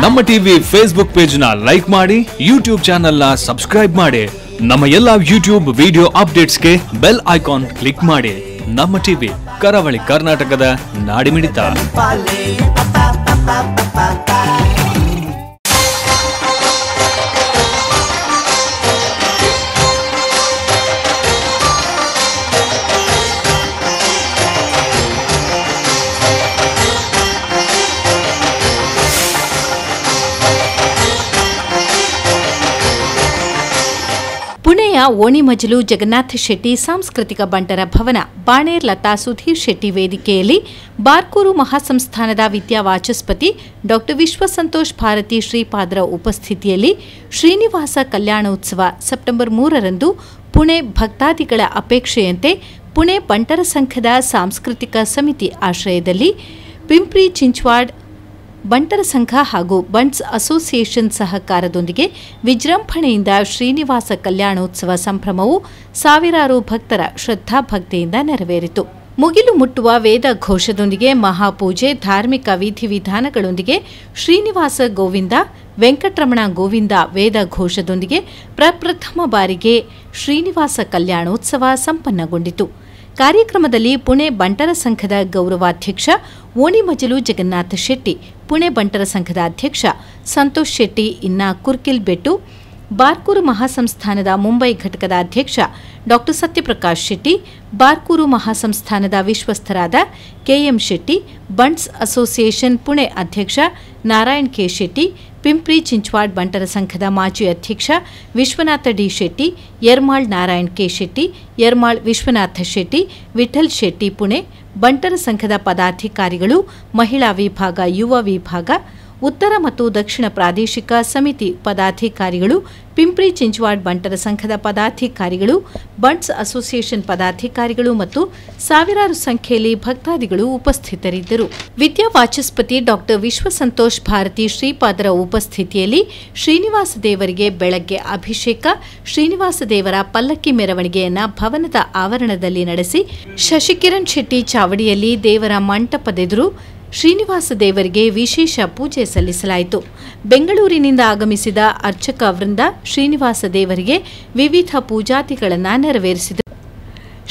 ನಮ್ಮ TV Facebook page ನ like ಮಾಡಿ, ಯೂಟ್ಯೂಬ್ ಚಾನೆಲ್ ನ ಸಬ್ಸ್ಕ್ರೈಬ್ ಮಾಡಿ. ನಮ್ಮ ಎಲ್ಲಾ ಯೂಟ್ಯೂಬ್ ವಿಡಿಯೋ ಅಪ್ಡೇಟ್ಸ್ಗೆ ಬೆಲ್ ಐಕಾನ್ ಕ್ಲಿಕ್ ಮಾಡಿ. ನಮ್ಮ ಟಿವಿ ಕರಾವಳಿ ಕರ್ನಾಟಕದ ನಾಡಿಮಿಡಿತ. ಪುಣೆಯ ಓಣಿಮಜಲು ಜಗನ್ನಾಥ ಶೆಟ್ಟಿ ಸಾಂಸ್ಕೃತಿಕ ಬಂಟರ ಭವನ, ಬಾಣೇರ್ ಲತಾ ಸುಧೀರ್ ಶೆಟ್ಟಿ ವೇದಿಕೆಯಲ್ಲಿ ಬಾರ್ಕೂರು ಮಹಾಸಂಸ್ಥಾನದ ವಿದ್ಯಾವಾಚಸ್ಪತಿ ಡಾ ವಿಶ್ವಸಂತೋಷ್ ಭಾರತಿ ಶ್ರೀಪಾದರ ಉಪಸ್ಥಿತಿಯಲ್ಲಿ ಶ್ರೀನಿವಾಸ ಕಲ್ಯಾಣೋತ್ಸವ ಸೆಪ್ಟೆಂಬರ್ 3ರಂದು ಪುಣೆ ಭಕ್ತಾದಿಗಳ ಅಪೇಕ್ಷೆಯಂತೆ ಪುಣೆ ಬಂಟರ ಸಂಘದ ಸಾಂಸ್ಕೃತಿಕ ಸಮಿತಿ ಆಶ್ರಯದಲ್ಲಿ ಪಿಂಪ್ರಿ ಚಿಂಚ್ವಾಡ್ ಬಂಟರ ಸಂಘ ಹಾಗೂ ಬಂಟ್ಸ್ ಅಸೋಸಿಯೇಷನ್ ಸಹಕಾರದೊಂದಿಗೆ ವಿಜೃಂಭಣೆಯಿಂದ ಶ್ರೀನಿವಾಸ ಕಲ್ಯಾಣೋತ್ಸವ ಸಂಭ್ರಮವು ಸಾವಿರಾರು ಭಕ್ತರ ಶ್ರದ್ಧಾಭಕ್ತಿಯಿಂದ ನೆರವೇರಿತು. ಮುಗಿಲು ಮುಟ್ಟುವ ವೇದ ಘೋಷದೊಂದಿಗೆ ಮಹಾಪೂಜೆ, ಧಾರ್ಮಿಕ ವಿಧಿವಿಧಾನಗಳೊಂದಿಗೆ ಶ್ರೀನಿವಾಸ ಗೋವಿಂದ, ವೆಂಕಟರಮಣ ಗೋವಿಂದ ವೇದ ಘೋಷದೊಂದಿಗೆ ಪ್ರಪ್ರಥಮ ಬಾರಿಗೆ ಶ್ರೀನಿವಾಸ ಕಲ್ಯಾಣೋತ್ಸವ ಸಂಪನ್ನಗೊಂಡಿತು. ಕಾರ್ಯಕ್ರಮದಲ್ಲಿ ಪುಣೆ ಬಂಟರ ಸಂಘದ ಗೌರವಾಧ್ಯಕ್ಷ ಓಣಿಮಜಲು ಜಗನ್ನಾಥ ಶೆಟ್ಟಿ, ಪುಣೆ ಬಂಟರ ಸಂಘದ ಅಧ್ಯಕ್ಷ ಸಂತೋಷ್ ಶೆಟ್ಟಿ ಇನ್ನ ಕುರ್ಕಿಲ್ಬೆಟ್ಟು, ಬಾರ್ಕೂರು ಮಹಾಸಂಸ್ಥಾನದ ಮುಂಬೈ ಘಟಕದ ಅಧ್ಯಕ್ಷ ಡಾ ಸತ್ಯಪ್ರಕಾಶ್ ಶೆಟ್ಟಿ, ಬಾರ್ಕೂರು ಮಹಾಸಂಸ್ಥಾನದ ವಿಶ್ವಸ್ಥರಾದ ಕೆಎಂ ಶೆಟ್ಟಿ, ಬಂಟ್ಸ್ ಅಸೋಸಿಯೇಷನ್ ಪುಣೆ ಅಧ್ಯಕ್ಷ ನಾರಾಯಣ್ ಕೆ ಶೆಟ್ಟಿ, ಪಿಂಪ್ರಿ ಚಿಂಚ್ವಾಡ್ ಬಂಟರ ಸಂಘದ ಮಾಜಿ ಅಧ್ಯಕ್ಷ ವಿಶ್ವನಾಥ ಡಿ ಶೆಟ್ಟಿ, ಯರ್ಮಾಳ್ ನಾರಾಯಣ್ ಕೆ ಶೆಟ್ಟಿ, ಯರ್ಮಾಳ್ ವಿಶ್ವನಾಥ ಶೆಟ್ಟಿ, ವಿಠಲ್ ಶೆಟ್ಟಿ ಪುಣೆ, ಬಂಟರ ಸಂಘದ ಪದಾಧಿಕಾರಿಗಳು, ಮಹಿಳಾ ವಿಭಾಗ, ಯುವ ವಿಭಾಗ, ಉತ್ತರ ಮತ್ತು ದಕ್ಷಿಣ ಪ್ರಾದೇಶಿಕ ಸಮಿತಿ ಪದಾಧಿಕಾರಿಗಳು, ಪಿಂಪ್ರಿ ಚಿಂಚ್ವಾಡ್ ಬಂಟರ ಸಂಘದ ಪದಾಧಿಕಾರಿಗಳು, ಬಂಟ್ಸ್ ಅಸೋಸಿಯೇಷನ್ ಪದಾಧಿಕಾರಿಗಳು ಮತ್ತು ಸಾವಿರಾರು ಸಂಖ್ಯೆಯಲ್ಲಿ ಭಕ್ತಾದಿಗಳು ಉಪಸ್ಥಿತರಿದ್ದರು. ವಿದ್ಯಾವಾಚಸ್ಪತಿ ಡಾ ವಿಶ್ವಸಂತೋಷ್ ಭಾರತಿ ಶ್ರೀಪಾದರ ಉಪಸ್ಥಿತಿಯಲ್ಲಿ ಶ್ರೀನಿವಾಸ ದೇವರಿಗೆ ಬೆಳಗ್ಗೆ ಅಭಿಷೇಕ, ಶ್ರೀನಿವಾಸ ದೇವರ ಪಲ್ಲಕ್ಕಿ ಮೆರವಣಿಗೆಯನ್ನು ಭವನದ ಆವರಣದಲ್ಲಿ ನಡೆಸಿ ಶಶಿಕಿರಣ್ ಶೆಟ್ಟಿ ಚಾವಡಿಯಲ್ಲಿ ದೇವರ ಮಂಟಪದೆದುರು ಶ್ರೀನಿವಾಸ ದೇವರಿಗೆ ವಿಶೇಷ ಪೂಜೆ ಸಲ್ಲಿಸಲಾಯಿತು. ಬೆಂಗಳೂರಿನಿಂದ ಆಗಮಿಸಿದ ಅರ್ಚಕ ವೃಂದ ಶ್ರೀನಿವಾಸ ದೇವರಿಗೆ ವಿವಿಧ ಪೂಜಾದಿಗಳನ್ನು ನೆರವೇರಿಸಿದರು.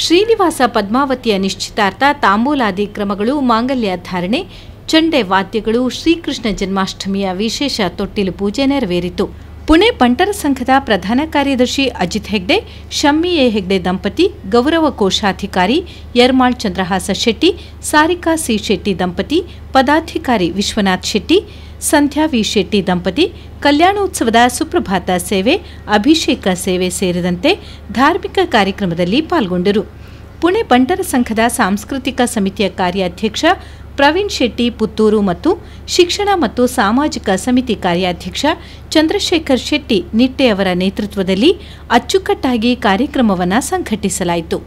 ಶ್ರೀನಿವಾಸ ಪದ್ಮಾವತಿಯ ನಿಶ್ಚಿತಾರ್ಥ, ತಾಂಬೂಲಾದಿ ಕ್ರಮಗಳು, ಮಾಂಗಲ್ಯ ಧಾರಣೆ, ಚಂಡೆ ವಾದ್ಯಗಳು, ಶ್ರೀಕೃಷ್ಣ ಜನ್ಮಾಷ್ಟಮಿಯ ವಿಶೇಷ ತೊಟ್ಟಿಲು ಪೂಜೆ ನೆರವೇರಿತು. ಪುಣೆ ಬಂಟರ ಸಂಘದ ಪ್ರಧಾನ ಕಾರ್ಯದರ್ಶಿ ಅಜಿತ್ ಹೆಗ್ಡೆ, ಶಮ್ಮಿ ಎ ಹೆಗ್ಡೆ ದಂಪತಿ, ಗೌರವ ಕೋಶಾಧಿಕಾರಿ ಯರ್ಮಾಳ್ ಚಂದ್ರಹಾಸ ಶೆಟ್ಟಿ, ಸಾರಿಕಾ ಸಿ ಶೆಟ್ಟಿ ದಂಪತಿ, ಪದಾಧಿಕಾರಿ ವಿಶ್ವನಾಥ್ ಶೆಟ್ಟಿ, ಸಂಧ್ಯಾ ವಿ ಶೆಟ್ಟಿ ದಂಪತಿ ಕಲ್ಯಾಣೋತ್ಸವದ ಸುಪ್ರಭಾತ ಸೇವೆ, ಅಭಿಷೇಕ ಸೇವೆ ಸೇರಿದಂತೆ ಧಾರ್ಮಿಕ ಕಾರ್ಯಕ್ರಮದಲ್ಲಿ ಪಾಲ್ಗೊಂಡರು. ಪುಣೆ ಬಂಟರ ಸಂಘದ ಸಾಂಸ್ಕೃತಿಕ ಸಮಿತಿಯ ಕಾರ್ಯಾಧ್ಯಕ್ಷ ಪ್ರವೀಣ್ ಶೆಟ್ಟಿ ಪುತ್ತೂರು ಮತ್ತು ಶಿಕ್ಷಣ ಮತ್ತು ಸಾಮಾಜಿಕ ಸಮಿತಿ ಕಾರ್ಯಾಧ್ಯಕ್ಷ ಚಂದ್ರಶೇಖರ್ ಶೆಟ್ಟಿ ನಿಟ್ಟೆಯವರ ನೇತೃತ್ವದಲ್ಲಿ ಅಚ್ಚುಕಟ್ಟಾಗಿ ಕಾರ್ಯಕ್ರಮವನ್ನು ಸಂಘಟಿಸಲಾಯಿತು.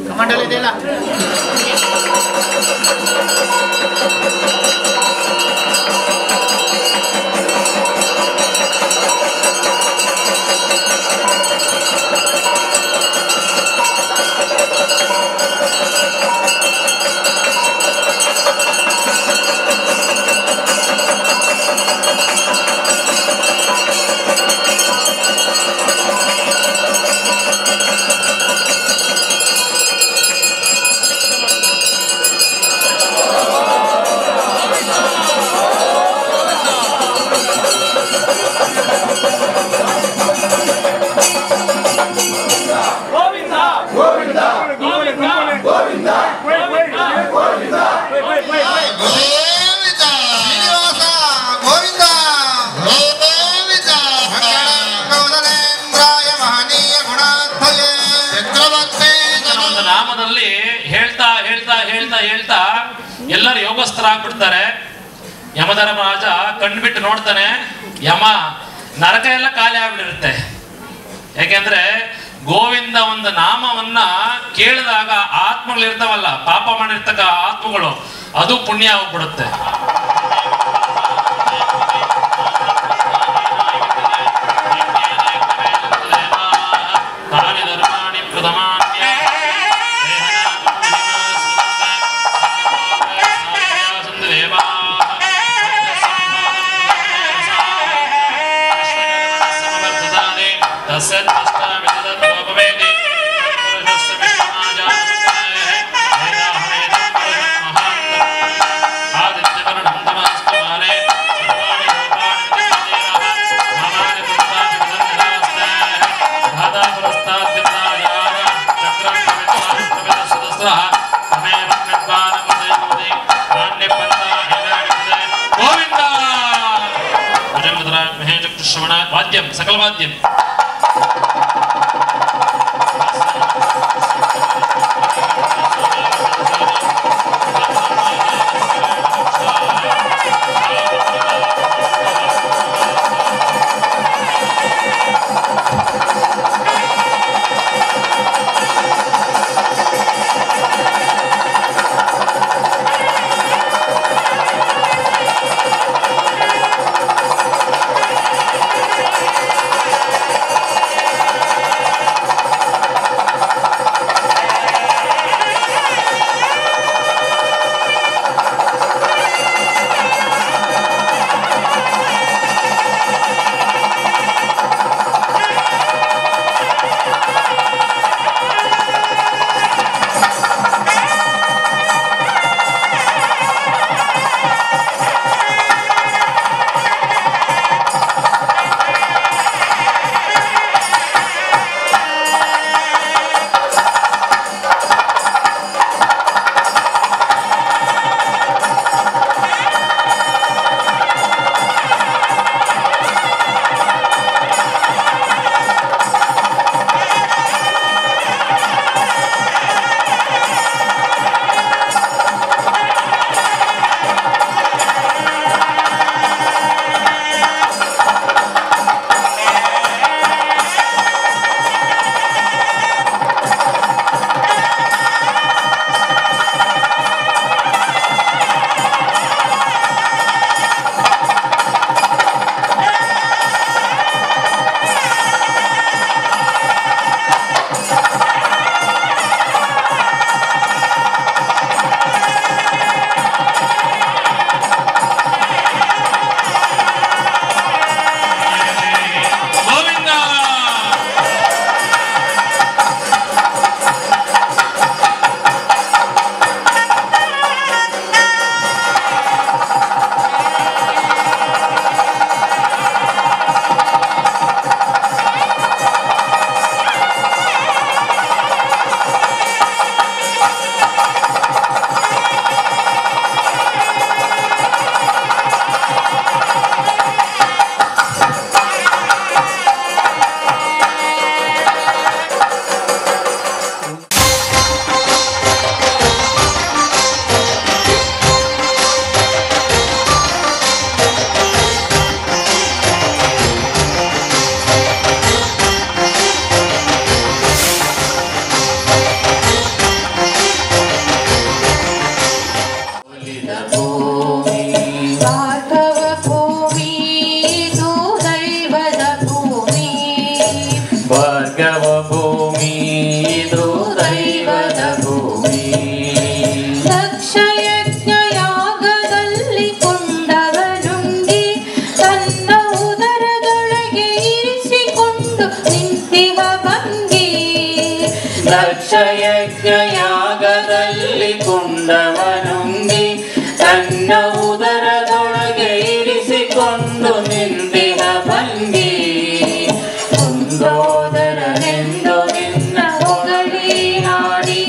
ಕಮಾಂಡಲ್ ಇದೆಯಲ್ಲ ನಾಮದಲ್ಲಿ ಹೇಳ್ತಾ ಹೇಳ್ತಾ ಹೇಳ್ತಾ ಹೇಳ್ತಾ ಎಲ್ಲರೂ ಯೋಗಸ್ಥರಾಗ್ಬಿಡ್ತಾರೆ. ಯಮಧರ್ಮರಾಜ ಕಣ್ಬಿಟ್ಟು ನೋಡ್ತಾನೆ, ಯಮ ನರಕ ಎಲ್ಲ ಖಾಲಿ ಆಗ್ಬಿಟ್ಟಿರುತ್ತೆ. ಯಾಕೆಂದ್ರೆ ಗೋವಿಂದ ಒಂದು ನಾಮವನ್ನ ಕೇಳಿದಾಗ ಆತ್ಮಗಳಿರ್ತಾವಲ್ಲ, ಪಾಪ ಮಾಡಿರ್ತಕ್ಕ ಆತ್ಮಗಳು, ಅದು ಪುಣ್ಯ ಹೋಗ್ಬಿಡುತ್ತೆ. ಶ್ರವಣ ವಾದ್ಯಂ ಸಕಲ ವಾದ್ಯಂ ದಕ್ಷಯಜ್ಞಯಾಗದಲ್ಲಿ ಕುಂಡವನುಂಗಿ ತನ್ನ ಉದರದೊಳಗೆ ಇರಿಸಿಕೊಂಡು ನಿಂತಿನ ಭಂಗಿ ಕುಂದೋದರನೆಂದು ನಿನ್ನ ಹೊಗಳಿ ಹಾಡಿ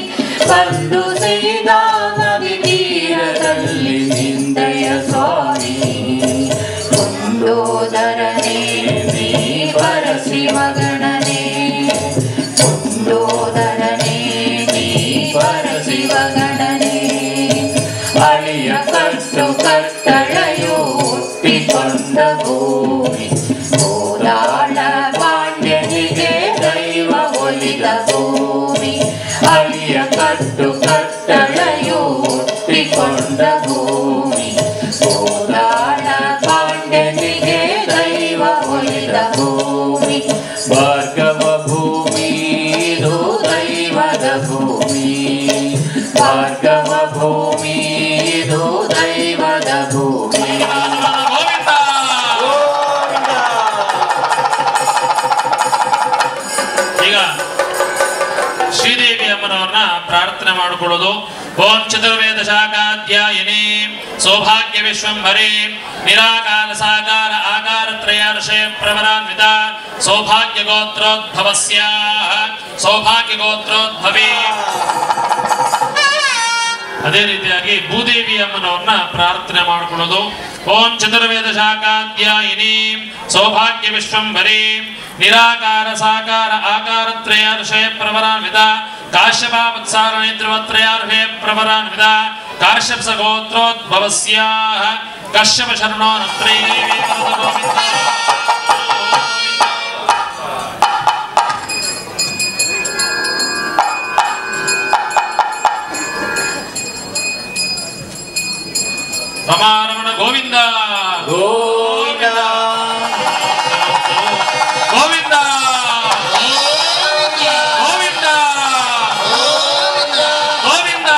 ಬಂದು ಸೇದ ನದಿ ತೀರದಲ್ಲಿ ನಿಂದೆಯ ಸ್ವಾಮಿ ಕುಂದೋದರನೇ ನೀ ಪರಶಿವಗಣನೇ ಕುಂದೋದರನೇ ನೀ ಪರಶಿವಗಣನೇ ಅಳಿಯ ಕಟ್ಟು ಕಟ್ಟಳೆಯು ಹುಟ್ಟಿಕೊಂಡ ಭೂಮಿ ಕೋಲಾಳ ಪಾಂಡ್ಯನಿಗೆ ದೈವ ಒಲಿದ ಭೂಮಿ ಅಳಿಯ ಕಟ್ಟು ಕಟ್ಟಳೆಯು ಹುಟ್ಟಿಕೊಂಡ ಭೂಮಿ ಕೋಲಾಳ ಪಾಂಡ್ಯನಿಗೆ ದೈವ ಒಲಿದ ಭೂಮಿ ಭಾರ್ಗವ ಭೂಮಿ ಇದು ದೈವದ ಭೂಮಿ ಭಾರ್ಗವ ಭೂಮಿ ಇದು ದೈವದ ಭೂಮಿ. ಈಗ ಶ್ರೀದೇವಿ ಅಮ್ಮನವ್ರನ್ನ ಪ್ರಾರ್ಥನೆ ಮಾಡಿಕೊಳ್ಳೋದು. ಓಂ ಚತುರ್ವೇದ ಶಾಖಾಧ್ಯಾಯಿನಿ ಸೌಭಾಗ್ಯ ವಿಶ್ವಂಭರಿ ನಿರಾಕಾರ ಸಾಕಾರ ಆಕಾರ ತ್ರಯಾರ್ಷೇ ಪ್ರವರಾನ್ವಿತ ಸೌಭಾಗ್ಯ ಗೋತ್ರೋದ್ಭವಸ್ಯ ಸೌಭಾಗ್ಯ ಗೋತ್ರೋದ್ಭವಿ. ಅದೇ ರೀತಿಯಾಗಿ ಭೂದೇವಿ ಅಮ್ಮನವ್ರನ್ನ ಪ್ರಾರ್ಥನೆ ಮಾಡಿಕೊಳ್ಳೋದು. ಓಂ ಚತುರ್ವೇದ ಶಾಖಾಧ್ಯಾಯಿನಿ ಸೌಭಾಗ್ಯ ವಿಶ್ವಂಭರಿ ನಿರಾಕಾರ ಸಾಕಾರ ಆಕಾರ ತ್ರಯಾರ್ಷೇ ಪ್ರವರಾನ್ವಿತ ಕಾಶ್ಯಪ ವತ್ಸಾರಣಿ ಧ್ರುವತ್ರಯಾರ್ಹೇ ಪ್ರವರಾನ್ವಿತ ಕಾಶ್ಯಪ ಗೋತ್ರೋದ್ಭವಸ್ಯ ಕಶ್ಯಪ ಶರಣೋ ನತ್ರೈ ದೇವಿ ಗೋವಿಂದ. ರಮಾರಮಣ ಗೋವಿಂದ ಗೋವಿಂದ ಗೋವಿಂದ ಗೋವಿಂದ ಗೋವಿಂದ.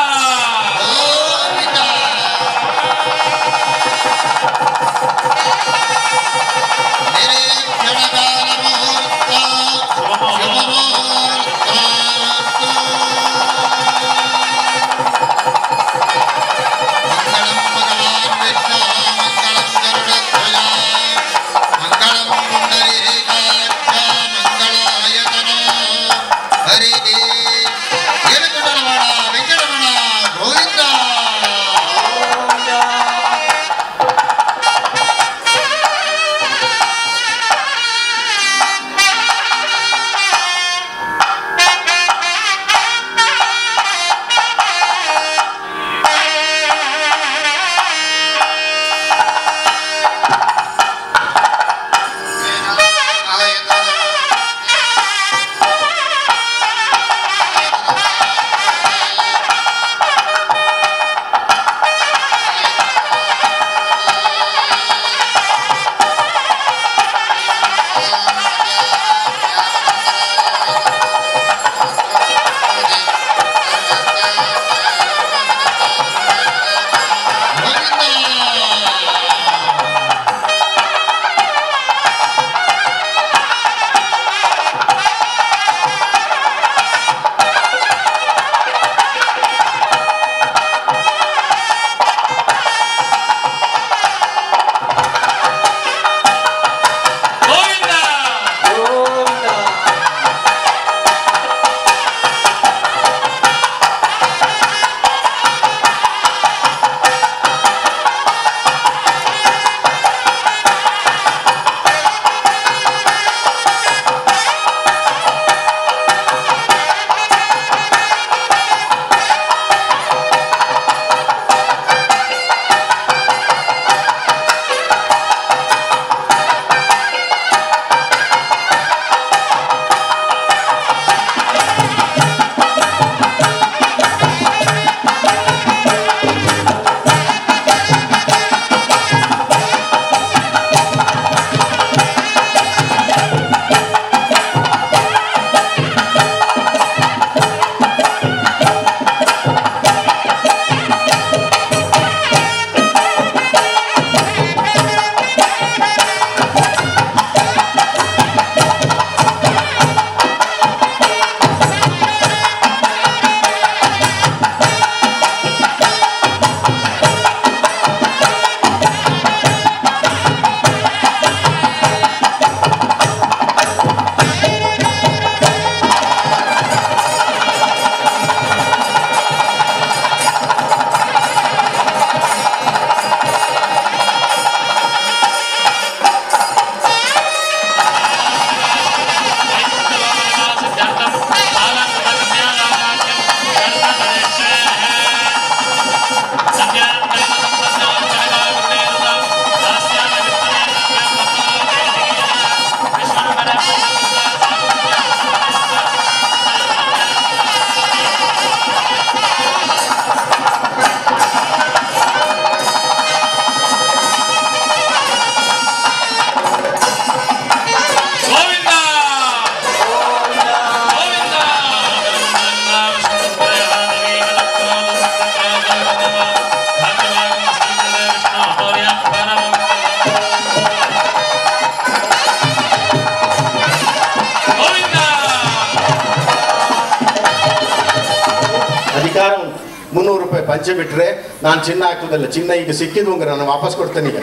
ರೂಪಾಯಿ ಪಂಚೆ ಬಿಟ್ಟರೆ ನಾನು ಚಿನ್ನ ಹಾಕೋದಿಲ್ಲ. ಚಿನ್ನ ಈಗ ಸಿಕ್ಕಿದ್ದು ಉಂಗ್ರ ನಾನು ವಾಪಸ್ ಕೊಡ್ತೇನೆ ಈಗ,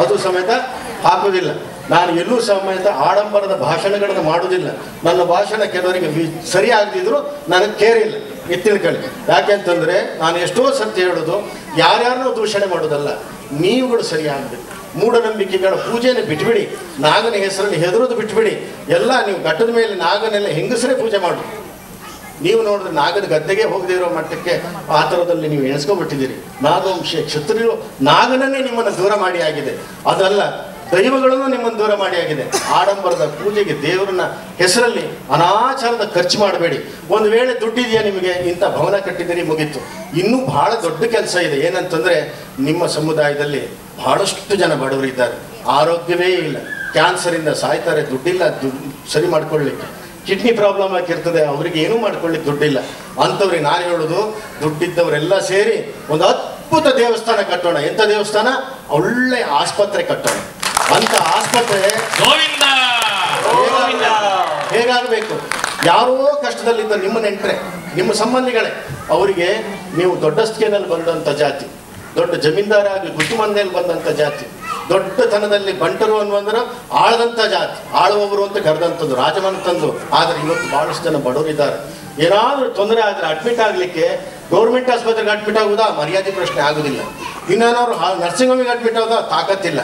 ಅದು ಸಮೇತ ಹಾಕೋದಿಲ್ಲ. ನಾನು ಎಲ್ಲೂ ಸಮೇತ ಆಡಂಬರದ ಭಾಷಣಗಳನ್ನು ಮಾಡೋದಿಲ್ಲ. ನನ್ನ ಭಾಷಣ ಕೆಲವರಿಗೆ ಸರಿ ಆಗದಿದ್ರು ನನಗೆ ಕೇರ್ ಇಲ್ಲ, ತಿಳ್ಕೊಳ್ಳಿ. ಯಾಕೆಂತಂದರೆ ನಾನು ಎಷ್ಟೋ ಸತ್ಯ ಹೇಳೋದು, ಯಾರ್ಯಾರನ್ನೂ ದೂಷಣೆ ಮಾಡೋದಲ್ಲ, ನೀವುಗಳು ಸರಿ ಆಗಬೇಕು. ಮೂಢನಂಬಿಕೆಗಳ ಪೂಜೆಯನ್ನು ಬಿಟ್ಬಿಡಿ, ನಾಗನ ಹೆಸರಲ್ಲಿ ಹೆದರೋದು ಬಿಟ್ಬಿಡಿ. ಎಲ್ಲ ನೀವು ಘಟ್ಟದ ಮೇಲೆ ನಾಗನೆಲ್ಲ ಹೆಂಗಸರೇ ಪೂಜೆ ಮಾಡು. ನೀವು ನೋಡಿದ್ರೆ ನಾಗದ ಗದ್ದೆಗೆ ಹೋಗದೇ ಇರೋ ಮಟ್ಟಕ್ಕೆ ಆ ಥರದಲ್ಲಿ ನೀವು ಎಣಿಸ್ಕೊಂಡ್ಬಿಟ್ಟಿದ್ದೀರಿ. ನಾಗವಂಶ ಕ್ಷತ್ರಿಯರು ನಾಗನನ್ನೇ ನಿಮ್ಮನ್ನು ದೂರ ಮಾಡಿ ಆಗಿದೆ. ಅದಲ್ಲ, ದೈವಗಳನ್ನು ನಿಮ್ಮನ್ನು ದೂರ ಮಾಡಿ ಆಗಿದೆ. ಆಡಂಬರದ ಪೂಜೆಗೆ ದೇವರನ್ನ ಹೆಸರಲ್ಲಿ ಅನಾಚಾರದ ಖರ್ಚು ಮಾಡಬೇಡಿ. ಒಂದು ವೇಳೆ ದುಡ್ಡಿದೆಯಾ ನಿಮಗೆ, ಇಂಥ ಭವನ ಕಟ್ಟಿದ್ದೀರಿ, ಮುಗೀತು. ಇನ್ನೂ ಬಹಳ ದೊಡ್ಡ ಕೆಲಸ ಇದೆ. ಏನಂತಂದರೆ ನಿಮ್ಮ ಸಮುದಾಯದಲ್ಲಿ ಬಹಳಷ್ಟು ಜನ ಬಡವರಿದ್ದಾರೆ, ಆರೋಗ್ಯವೇ ಇಲ್ಲ, ಕ್ಯಾನ್ಸರಿಂದ ಸಾಯ್ತಾರೆ, ದುಡ್ಡಿಲ್ಲ ಸರಿ ಮಾಡ್ಕೊಳ್ಳಿಕ್ಕೆ. ಕಿಡ್ನಿ ಪ್ರಾಬ್ಲಮ್ ಆಗಿರ್ತದೆ, ಅವರಿಗೆ ಏನೂ ಮಾಡ್ಕೊಳ್ಳಿಕ್ಕೆ ದುಡ್ಡಿಲ್ಲ. ಅಂಥವ್ರಿಗೆ ನಾನು ಹೇಳೋದು, ದುಡ್ಡಿದ್ದವರೆಲ್ಲ ಸೇರಿ ಒಂದು ಅದ್ಭುತ ದೇವಸ್ಥಾನ ಕಟ್ಟೋಣ. ಎಂಥ ದೇವಸ್ಥಾನ? ಒಳ್ಳೆ ಆಸ್ಪತ್ರೆ ಕಟ್ಟೋಣ. ಅಂತ ಆಸ್ಪತ್ರೆ ಹೇಗಾಗಬೇಕು? ಯಾರೋ ಕಷ್ಟದಲ್ಲಿದ್ದ ನಿಮ್ಮ ನೆಂಟ್ರೆ, ನಿಮ್ಮ ಸಂಬಂಧಿಗಳೇ, ಅವರಿಗೆ ನೀವು ದೊಡ್ಡ ಸ್ಕೇನಲ್ಲಿ ಬಂದಂಥ ಜಾತಿ, ದೊಡ್ಡ ಜಮೀನ್ದಾರ ಆಗಿ ಗುತ್ತಿಮಂದಿಯಲ್ಲಿ ಬಂದಂಥ ಜಾತಿ, ದೊಡ್ಡತನದಲ್ಲಿ ಬಂಟರು ಅನ್ನುವಂದ್ರೆ ಆಳದಂಥ ಜಾತಿ, ಆಳುವವರು ಅಂತ ಕರೆದಂಥದ್ದು, ರಾಜಮನೆತಂದು. ಆದರೆ ಇವತ್ತು ಭಾಳಷ್ಟು ಜನ ಬಡವರಿದ್ದಾರೆ. ಏನಾದರೂ ತೊಂದರೆ ಆದರೆ ಅಡ್ಮಿಟ್ ಆಗಲಿಕ್ಕೆ ಗೌರ್ಮೆಂಟ್ ಆಸ್ಪತ್ರೆಗೆ ಅಡ್ಮಿಟ್ ಆಗುವುದಾ? ಮರ್ಯಾದೆ ಪ್ರಶ್ನೆ ಆಗೋದಿಲ್ಲ. ಇನ್ನೇನವರು ನರ್ಸಿಂಗ್ ಹೋಮಿಗೆ ಅಡ್ಮಿಟ್ ಆಗೋದಾ? ತಾಕತ್ತಿಲ್ಲ.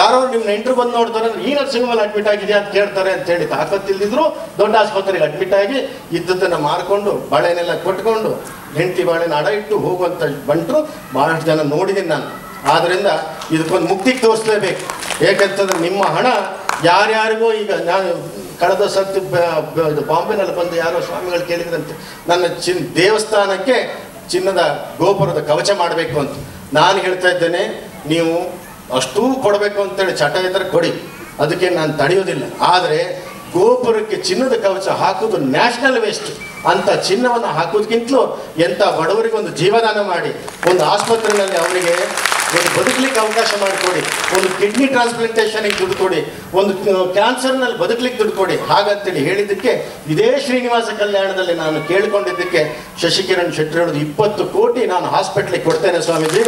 ಯಾರೋ ನಿಮ್ಮ ನೆಂಟರು ಬಂದು ನೋಡ್ತಾರೆ ಅಂದ್ರೆ, ಈ ನರ್ಸಿಂಗ್ ಹೋಮಲ್ಲಿ ಅಡ್ಮಿಟ್ ಆಗಿದೆಯಾ ಅಂತ ಕೇಳ್ತಾರೆ ಅಂತೇಳಿ ತಾಕತ್ತಿಲ್ದಿದ್ರು ದೊಡ್ಡ ಆಸ್ಪತ್ರೆಗೆ ಅಡ್ಮಿಟ್ ಆಗಿ ಇದ್ದದ್ದನ್ನು ಮಾರ್ಕೊಂಡು ಬಾಳೆನೆಲ್ಲ ಕೊಟ್ಕೊಂಡು ಹೆಂಡತಿ ಬಾಳೆನ ಅಡ ಇಟ್ಟು ಹೋಗುವಂಥ ಬಂಟರು ಭಾಳಷ್ಟು ಜನ ನೋಡಿದ್ದೀನಿ ನಾನು. ಆದ್ದರಿಂದ ಇದಕ್ಕೊಂದು ಮುಕ್ತಿಗೆ ತೋರಿಸ್ಲೇಬೇಕು. ಏಕೆಂತಂದ್ರೆ ನಿಮ್ಮ ಹಣ ಯಾರ್ಯಾರಿಗೂ, ಈಗ ನಾನು ಕಳೆದ ಸರ್ತಿ ಬಾಂಬೆನಲ್ಲಿ ಬಂದು ಯಾರೋ ಸ್ವಾಮಿಗಳು ಕೇಳಿದ್ರಂತೆ, ನನ್ನ ದೇವಸ್ಥಾನಕ್ಕೆ ಚಿನ್ನದ ಗೋಪುರದ ಕವಚ ಮಾಡಬೇಕು ಅಂತ. ನಾನು ಹೇಳ್ತಾ ಇದ್ದೇನೆ, ನೀವು ಅಷ್ಟೂ ಕೊಡಬೇಕು ಅಂತೇಳಿ ಚಟ ಇದ್ದರೆ ಕೊಡಿ, ಅದಕ್ಕೆ ನಾನು ತಡೆಯೋದಿಲ್ಲ. ಆದರೆ ಗೋಪುರಕ್ಕೆ ಚಿನ್ನದ ಕವಚ ಹಾಕೋದು ನ್ಯಾಷನಲ್ ವೇಸ್ಟ್. ಅಂತ ಚಿನ್ನವನ್ನು ಹಾಕೋದಕ್ಕಿಂತಲೂ ಎಂಥ ಬಡವರಿಗೆ ಒಂದು ಜೀವದಾನ ಮಾಡಿ, ಒಂದು ಆಸ್ಪತ್ರೆಯಲ್ಲಿ ಅವರಿಗೆ ಒಂದು ಬದುಕಲಿಕ್ಕೆ ಅವಕಾಶ ಮಾಡಿಕೊಡಿ, ಒಂದು ಕಿಡ್ನಿ ಟ್ರಾನ್ಸ್ಪ್ಲಾಂಟೇಷನ್ಗೆ ದುಡ್ಡು ಕೊಡಿ, ಒಂದು ಕ್ಯಾನ್ಸರ್ನಲ್ಲಿ ಬದುಕಲಿಕ್ಕೆ ದುಡ್ಡು ಕೊಡಿ. ಹಾಗಂತೇಳಿ ಹೇಳಿದ್ದಕ್ಕೆ ಇದೇ ಶ್ರೀನಿವಾಸ ಕಲ್ಯಾಣದಲ್ಲಿ ನಾನು ಕೇಳಿಕೊಂಡಿದ್ದಕ್ಕೆ ಶಶಿಕಿರಣ್ ಶೆಟ್ಟಿ ಹೇಳೋದು, 20 ಕೋಟಿ ನಾನು ಹಾಸ್ಪಿಟ್ಲಿಗೆ ಕೊಡ್ತೇನೆ ಸ್ವಾಮೀಜಿ,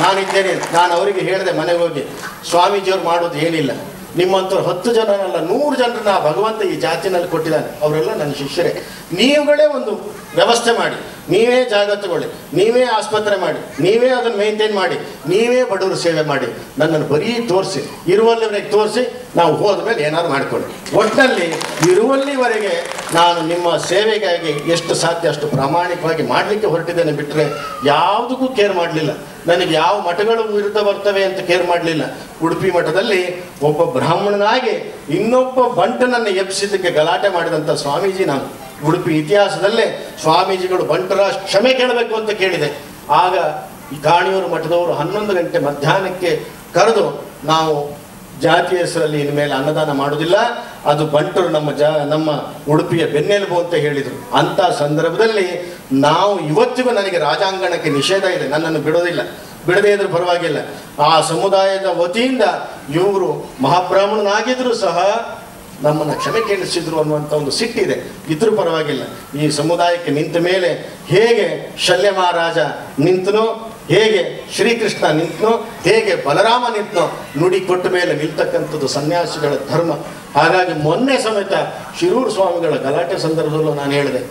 ನಾನಿದ್ದೇನೆ. ನಾನು ಅವರಿಗೆ ಹೇಳಿದೆ ಮನೆಗೆ ಹೋಗಿ, ಸ್ವಾಮೀಜಿಯವ್ರು ಮಾಡೋದು ಏನಿಲ್ಲ, ನಿಮ್ಮಂಥವ್ರು 10 ಜನನಲ್ಲ 100 ಜನರನ್ನ ಭಗವಂತ ಈ ಜಾತಿನಲ್ಲಿ ಕೊಟ್ಟಿದ್ದಾನೆ, ಅವರೆಲ್ಲ ನನ್ನ ಶಿಷ್ಯರೇ. ನೀವುಗಳೇ ಒಂದು ವ್ಯವಸ್ಥೆ ಮಾಡಿ, ನೀವೇ ಜಾಗ ತಗೊಳ್ಳಿ, ನೀವೇ ಆಸ್ಪತ್ರೆ ಮಾಡಿ, ನೀವೇ ಅದನ್ನು ಮೇಂಟೈನ್ ಮಾಡಿ, ನೀವೇ ಬಡವರು ಸೇವೆ ಮಾಡಿ, ನನ್ನನ್ನು ಬರೀ ತೋರಿಸಿ, ಇರುವಲ್ಲಿವರೆಗೆ ತೋರಿಸಿ, ನಾವು ಹೋದ ಮೇಲೆ ಏನಾದ್ರು ಮಾಡಿಕೊಳ್ಳಿ. ಒಟ್ಟಿನಲ್ಲಿ ಇರುವಲ್ಲಿವರೆಗೆ ನಾನು ನಿಮ್ಮ ಸೇವೆಗಾಗಿ ಎಷ್ಟು ಸಾಧ್ಯ ಅಷ್ಟು ಪ್ರಾಮಾಣಿಕವಾಗಿ ಮಾಡಲಿಕ್ಕೆ ಹೊರಟಿದ್ದೇನೆ. ಬಿಟ್ಟರೆ ಯಾವುದಕ್ಕೂ ಕೇರ್ ಮಾಡಲಿಲ್ಲ. ನನಗೆ ಯಾವ ಮಠಗಳು ವಿರುದ್ಧ ಬರ್ತವೆ ಅಂತ ಕೇರ್ ಮಾಡಲಿಲ್ಲ. ಉಡುಪಿ ಮಠದಲ್ಲಿ ಒಬ್ಬ ಬ್ರಾಹ್ಮಣನಾಗಿ ಇನ್ನೊಬ್ಬ ಬಂಟನನ್ನು ಎಬ್ಬಿಸಿದ್ದಕ್ಕೆ ಗಲಾಟೆ ಮಾಡಿದಂಥ ಸ್ವಾಮೀಜಿ ನಾನು. ಉಡುಪಿ ಇತಿಹಾಸದಲ್ಲೇ ಸ್ವಾಮೀಜಿಗಳು ಬಂಟರ ಕ್ಷಮೆ ಕೇಳಬೇಕು ಅಂತ ಕೇಳಿದೆ. ಆಗ ಈ ಗಾಣಿಯೂರು ಮಠದವರು 11 ಗಂಟೆ ಮಧ್ಯಾಹ್ನಕ್ಕೆ ಕರೆದು, ನಾವು ಜಾತಿ ಹೆಸರಲ್ಲಿ ಇನ್ಮೇಲೆ ಅನ್ನದಾನ ಮಾಡೋದಿಲ್ಲ, ಅದು ಬಂಟರು ನಮ್ಮ ಉಡುಪಿಯ ಬೆನ್ನೆಲುಬು ಅಂತ ಹೇಳಿದರು. ಅಂಥ ಸಂದರ್ಭದಲ್ಲಿ ನಾವು ಇವತ್ತಿಗೂ ನನಗೆ ರಾಜಾಂಗಣಕ್ಕೆ ನಿಷೇಧ ಇದೆ, ನನ್ನನ್ನು ಬಿಡೋದಿಲ್ಲ, ಬಿಡದೇ ಇದ್ರೂ ಪರವಾಗಿಲ್ಲ. ಆ ಸಮುದಾಯದ ವತಿಯಿಂದ ಇವರು ಮಹಾಬ್ರಾಹ್ಮಣನಾಗಿದ್ದರೂ ಸಹ ನಮ್ಮನ್ನು ಕ್ಷಮೆ ಕೇಳಿಸಿದ್ರು ಅನ್ನುವಂಥ ಒಂದು ಸಿಟ್ಟಿದೆ. ಇದ್ರೂ ಪರವಾಗಿಲ್ಲ. ಈ ಸಮುದಾಯಕ್ಕೆ ನಿಂತ ಮೇಲೆ ಹೇಗೆ ಶಲ್ಯ ಮಹಾರಾಜ ನಿಂತನೋ, ಹೇಗೆ ಶ್ರೀಕೃಷ್ಣ ನಿಂತನೋ, ಹೇಗೆ ಬಲರಾಮ ನಿಂತನೋ, ನುಡಿ ಕೊಟ್ಟ ಮೇಲೆ ನಿಲ್ತಕ್ಕಂಥದ್ದು ಸನ್ಯಾಸಿಗಳ ಧರ್ಮ. ಹಾಗಾಗಿ ಮೊನ್ನೆ ಸಮೇತ ಶಿರೂರು ಸ್ವಾಮಿಗಳ ಗಲಾಟೆ ಸಂದರ್ಭದಲ್ಲೂ ನಾನು ಹೇಳಿದೆ,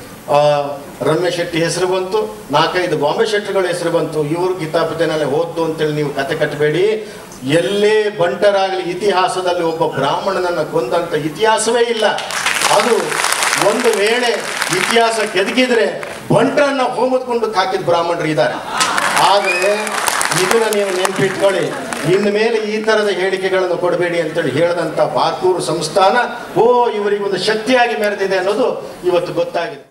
ರಮ್ಯ ಶೆಟ್ಟಿ ಹೆಸರು ಬಂತು, 4-5 ಬಾಂಬೆ ಶೆಟ್ಟಿಗಳ ಹೆಸರು ಬಂತು, ಇವರು ಗೀತಾಪತಿನಲ್ಲೇ ಹೋದ್ದು ಅಂತೇಳಿ ನೀವು ಕತೆ ಕಟ್ಟಬೇಡಿ. ಎಲ್ಲೇ ಬಂಟರಾಗಲಿ ಇತಿಹಾಸದಲ್ಲಿ ಒಬ್ಬ ಬ್ರಾಹ್ಮಣನನ್ನು ಕೊಂದಂಥ ಇತಿಹಾಸವೇ ಇಲ್ಲ. ಅದು ಒಂದು ವೇಳೆ ಇತಿಹಾಸ ಕೆದಕಿದ್ರೆ ಬಂಟರನ್ನು ಹೋಮದ್ಕೊಂಡು ಹಾಕಿದ ಬ್ರಾಹ್ಮಣರು ಇದ್ದಾರೆ. ಆದರೆ ಇದನ್ನು ನೀವು ನೆನಪಿಟ್ಕೊಳ್ಳಿ, ಇನ್ನು ಮೇಲೆ ಈ ಥರದ ಹೇಳಿಕೆಗಳನ್ನು ಕೊಡಬೇಡಿ ಅಂತೇಳಿ ಹೇಳಿದಂಥ ಬಾರ್ಕೂರು ಸಂಸ್ಥಾನ ಇವರಿಗೊಂದು ಶಕ್ತಿಯಾಗಿ ಮೆರೆದಿದೆ ಅನ್ನೋದು ಇವತ್ತು ಗೊತ್ತಾಗಿದೆ.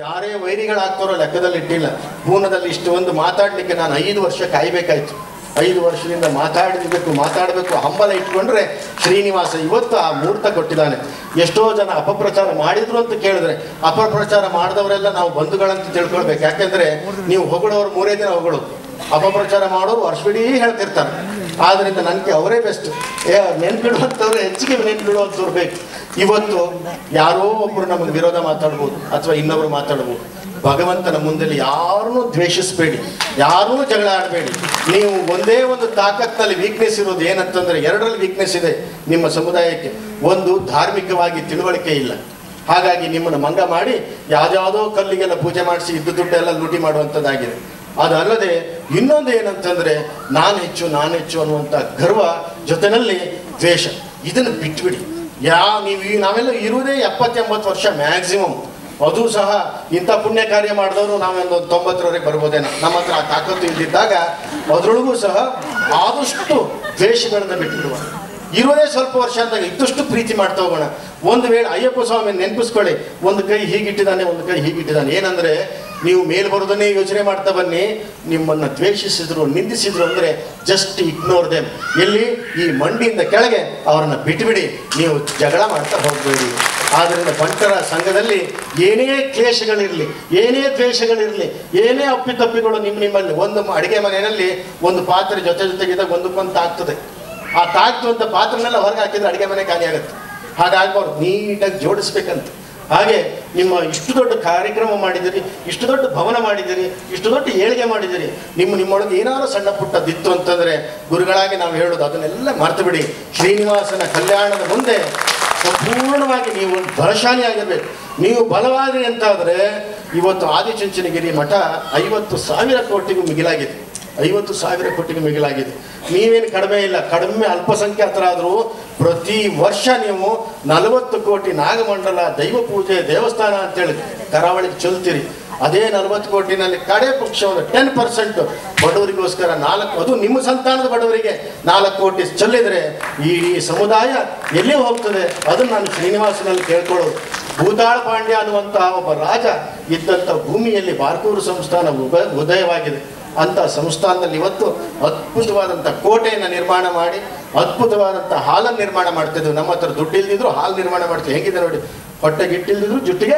ಯಾರೇ ವೈರಿಗಳಾಗ್ತಾರೋ ಲೆಕ್ಕದಲ್ಲಿ ಇಟ್ಟಿಲ್ಲ. ಪೂರ್ಣದಲ್ಲಿ ಇಷ್ಟು ಒಂದು ಮಾತಾಡಲಿಕ್ಕೆ ನಾನು 5 ವರ್ಷ ಕಾಯಬೇಕಾಯ್ತು. 5 ವರ್ಷದಿಂದ ಮಾತಾಡಬೇಕು ಹಂಬಲ ಇಟ್ಕೊಂಡ್ರೆ ಶ್ರೀನಿವಾಸ ಇವತ್ತು ಆ ಮುಹೂರ್ತ ಕೊಟ್ಟಿದ್ದಾನೆ. ಎಷ್ಟೋ ಜನ ಅಪಪ್ರಚಾರ ಮಾಡಿದ್ರು ಅಂತ ಕೇಳಿದ್ರೆ ಅಪಪ್ರಚಾರ ಮಾಡಿದವರೆಲ್ಲ ನಾವು ಬಂಧುಗಳಂತ ತಿಳ್ಕೊಳ್ಬೇಕು. ಯಾಕೆಂದ್ರೆ ನೀವು ಹೊಗಳೋರು 3 ದಿನ ಹೊಗಳು, ಅಪಪ್ರಚಾರ ಮಾಡೋರು ವರ್ಷವಿಡೀ ಹೇಳ್ತಿರ್ತಾರೆ. ಆದ್ರಿಂದ ನನಗೆ ಅವರೇ ಬೆಸ್ಟ್. ನೆನ್ಪಿಡುವಂಥವ್ರು ಹೆಚ್ಚಿಗೆ ನೆನ್ಪಿಡುವಂಥವ್ರು ಬೇಕು. ಇವತ್ತು ಯಾರೋ ಒಬ್ರು ನಮಗೆ ವಿರೋಧ ಮಾತಾಡ್ಬೋದು ಅಥವಾ ಇನ್ನೊಬ್ರು ಮಾತಾಡ್ಬೋದು. ಭಗವಂತನ ಮುಂದೆ ಯಾರನ್ನೂ ದ್ವೇಷಿಸಬೇಡಿ, ಯಾರೂ ಜಗಳ ಆಡಬೇಡಿ. ನೀವು ಒಂದೇ ಒಂದು ತಾಕತ್ತಿನಲ್ಲಿ ವೀಕ್ನೆಸ್ ಇರೋದು ಏನಂತಂದ್ರೆ 2ರಲ್ಲಿ ವೀಕ್ನೆಸ್ ಇದೆ ನಿಮ್ಮ ಸಮುದಾಯಕ್ಕೆ. ಒಂದು, ಧಾರ್ಮಿಕವಾಗಿ ತಿಳುವಳಿಕೆ ಇಲ್ಲ. ಹಾಗಾಗಿ ನಿಮ್ಮನ್ನು ಮಂಗ ಮಾಡಿ ಯಾವುದೋ ಕಲ್ಲಿಗೆಲ್ಲ ಪೂಜೆ ಮಾಡಿಸಿ ಇದ್ದು ದುಡ್ಡೆಲ್ಲ ಲೂಟಿ ಮಾಡುವಂಥದ್ದಾಗಿದೆ. ಅದಲ್ಲದೆ ಇನ್ನೊಂದು ಏನಂತಂದ್ರೆ ನಾನು ಹೆಚ್ಚು ಅನ್ನುವಂಥ ಗರ್ವ, ಜೊತೆಯಲ್ಲಿ ದ್ವೇಷ. ಇದನ್ನು ಬಿಟ್ಬಿಡಿ. ನಾವೆಲ್ಲ ಇರುವುದೇ 70-80 ವರ್ಷ ಮ್ಯಾಕ್ಸಿಮಮ್. ಅದು ಸಹ ಇಂಥ ಪುಣ್ಯ ಕಾರ್ಯ ಮಾಡಿದವರು ನಾವೊಂದು 90ರವರೆಗೆ ಬರ್ಬೋದೇನೋ. ನಮ್ಮ ಹತ್ರ ಆ ತಾಕತ್ತು ಇದ್ದಿದ್ದಾಗ ಅದರೊಳಗೂ ಸಹ ಆದಷ್ಟು ದ್ವೇಷಗಳನ್ನ ಬಿಟ್ಬಿಡುವ. ಇರೋದೇ ಸ್ವಲ್ಪ ವರ್ಷ ಅಂದಾಗ ಇದ್ದಷ್ಟು ಪ್ರೀತಿ ಮಾಡ್ತಾ ಹೋಗೋಣ. ಒಂದು ವೇಳೆ ಅಯ್ಯಪ್ಪ ಸ್ವಾಮಿ ನೆನಪಿಸ್ಕೊಳ್ಳಿ, ಒಂದು ಕೈ ಹೀಗಿಟ್ಟಿದ್ದಾನೆ, ಒಂದು ಕೈ ಹೀಗಿಟ್ಟಿದ್ದಾನೆ. ಏನಂದ್ರೆ ನೀವು ಮೇಲ್ ಬರೋದನ್ನೇ ಯೋಚನೆ ಮಾಡ್ತಾ ಬನ್ನಿ. ನಿಮ್ಮನ್ನು ದ್ವೇಷಿಸಿದ್ರು, ನಿಂದಿಸಿದ್ರು ಅಂದ್ರೆ ಜಸ್ಟ್ ಇಗ್ನೋರ್ ದೆಮ್. ಎಲ್ಲಿ ಈ ಮಂಡಿಯಿಂದ ಕೆಳಗೆ ಅವರನ್ನ ಬಿಟ್ಬಿಡಿ, ನೀವು ಜಗಳ ಮಾಡ್ತಾ ಹೋಗ್ಬೇಡಿ. ಆದ್ದರಿಂದ ಬಂಟರ ಸಂಘದಲ್ಲಿ ಏನೇ ಕ್ಲೇಶಗಳಿರಲಿ, ಏನೇ ದ್ವೇಷಗಳಿರಲಿ, ಏನೇ ಅಪ್ಪಿತಪ್ಪಿಗಳು ನಿಮ್ಮಲ್ಲಿ ಒಂದು ಅಡಿಗೆ ಮನೆಯಲ್ಲಿ ಒಂದು ಪಾತ್ರೆ ಜೊತೆಗಿದ್ದಾಗ ಒಂದಕ್ಕೊಂದು ತಾಗ್ತದೆ. ಆ ತಾಗ್ತುವಂಥ ಪಾತ್ರನೆಲ್ಲ ಹೊರಗೆ ಹಾಕಿದ್ರೆ ಅಡಿಗೆ ಮನೆ ಖಾಲಿ ಆಗುತ್ತೆ. ಹಾಗಾಗ್ಬಾರ್ದು, ನೀಟಾಗಿ ಜೋಡಿಸ್ಬೇಕಂತ. ಹಾಗೆ ನಿಮ್ಮ ಇಷ್ಟು ದೊಡ್ಡ ಕಾರ್ಯಕ್ರಮ ಮಾಡಿದಿರಿ, ಇಷ್ಟು ದೊಡ್ಡ ಭವನ ಮಾಡಿದಿರಿ, ಇಷ್ಟು ದೊಡ್ಡ ಏಳಿಗೆ ಮಾಡಿದಿರಿ. ನಿಮ್ಮೊಳಗೆ ಏನಾದ್ರು ಸಣ್ಣ ಪುಟ್ಟದಿತ್ತು ಅಂತಂದ್ರೆ ಗುರುಗಳಾಗಿ ನಾವು ಹೇಳೋದು ಅದನ್ನೆಲ್ಲ ಮರ್ತು ಬಿಡಿ. ಶ್ರೀನಿವಾಸನ ಕಲ್ಯಾಣದ ಮುಂದೆ ಸಂಪೂರ್ಣವಾಗಿ ನೀವು ಬಲಶಾಲಿಯಾಗಿರ್ಬೇಕು. ನೀವು ಬಲವಾದ್ರಿ ಅಂತಾದರೆ ಇವತ್ತು ಆದಿಚುಂಚನಗಿರಿ ಮಠ 50,000 ಕೋಟಿಗೂ ಮಿಗಿಲಾಗಿದೆ. 50,000 ಕೋಟಿಗೂ ಮಿಗಿಲಾಗಿದೆ. ನೀವೇನು ಕಡಿಮೆ ಇಲ್ಲ, ಕಡಿಮೆ ಅಲ್ಪಸಂಖ್ಯಾತರಾದರೂ ಪ್ರತಿ ವರ್ಷ ನೀವು 40 ಕೋಟಿ ನಾಗಮಂಡಲ, ದೈವ ಪೂಜೆ, ದೇವಸ್ಥಾನ ಅಂತೇಳಿ ಕರಾವಳಿಗೆ ಚೆಲ್ತೀರಿ. ಅದೇ 40 ಕೋಟಿನಲ್ಲಿ ಕಡೆ ಪಕ್ಷ ಒಂದು 10% ಬಡವರಿಗೋಸ್ಕರ 4, ಅದು ನಿಮ್ಮ ಸಂತಾನದ ಬಡವರಿಗೆ 4 ಕೋಟಿ ಚೆಲ್ಲಿದ್ರೆ ಈ ಸಮುದಾಯ ಎಲ್ಲಿ ಹೋಗ್ತದೆ? ಅದನ್ನು ನಾನು ಶ್ರೀನಿವಾಸನಲ್ಲಿ ಕೇಳ್ಕೊಳ್ಳೋದು. ಭೂತಾಳ ಪಾಂಡ್ಯ ಅನ್ನುವಂತಹ ಒಬ್ಬ ರಾಜ ಇದ್ದಂಥ ಭೂಮಿಯಲ್ಲಿ ಬಾರ್ಕೂರು ಸಂಸ್ಥಾನ ಉದಯವಾಗಿದೆ. ಅಂಥ ಸಂಸ್ಥಾನದಲ್ಲಿ ಇವತ್ತು ಅದ್ಭುತವಾದಂಥ ಕೋಟೆಯನ್ನು ನಿರ್ಮಾಣ ಮಾಡಿ ಅದ್ಭುತವಾದಂಥ ಹಾಲನ್ನು ನಿರ್ಮಾಣ ಮಾಡ್ತಿದ್ವಿ. ನಮ್ಮ ಹತ್ರ ದುಡ್ಡು ಇಲ್ದಿದ್ರು ಹಾಲು ನಿರ್ಮಾಣ ಮಾಡ್ತೀವಿ. ಹೇಗಿದೆ ನೋಡಿ, ಹೊಟ್ಟೆಗೆ ಹಿಟ್ಟಿಲ್ದಿದ್ರು ಜುಟ್ಟಿಗೆ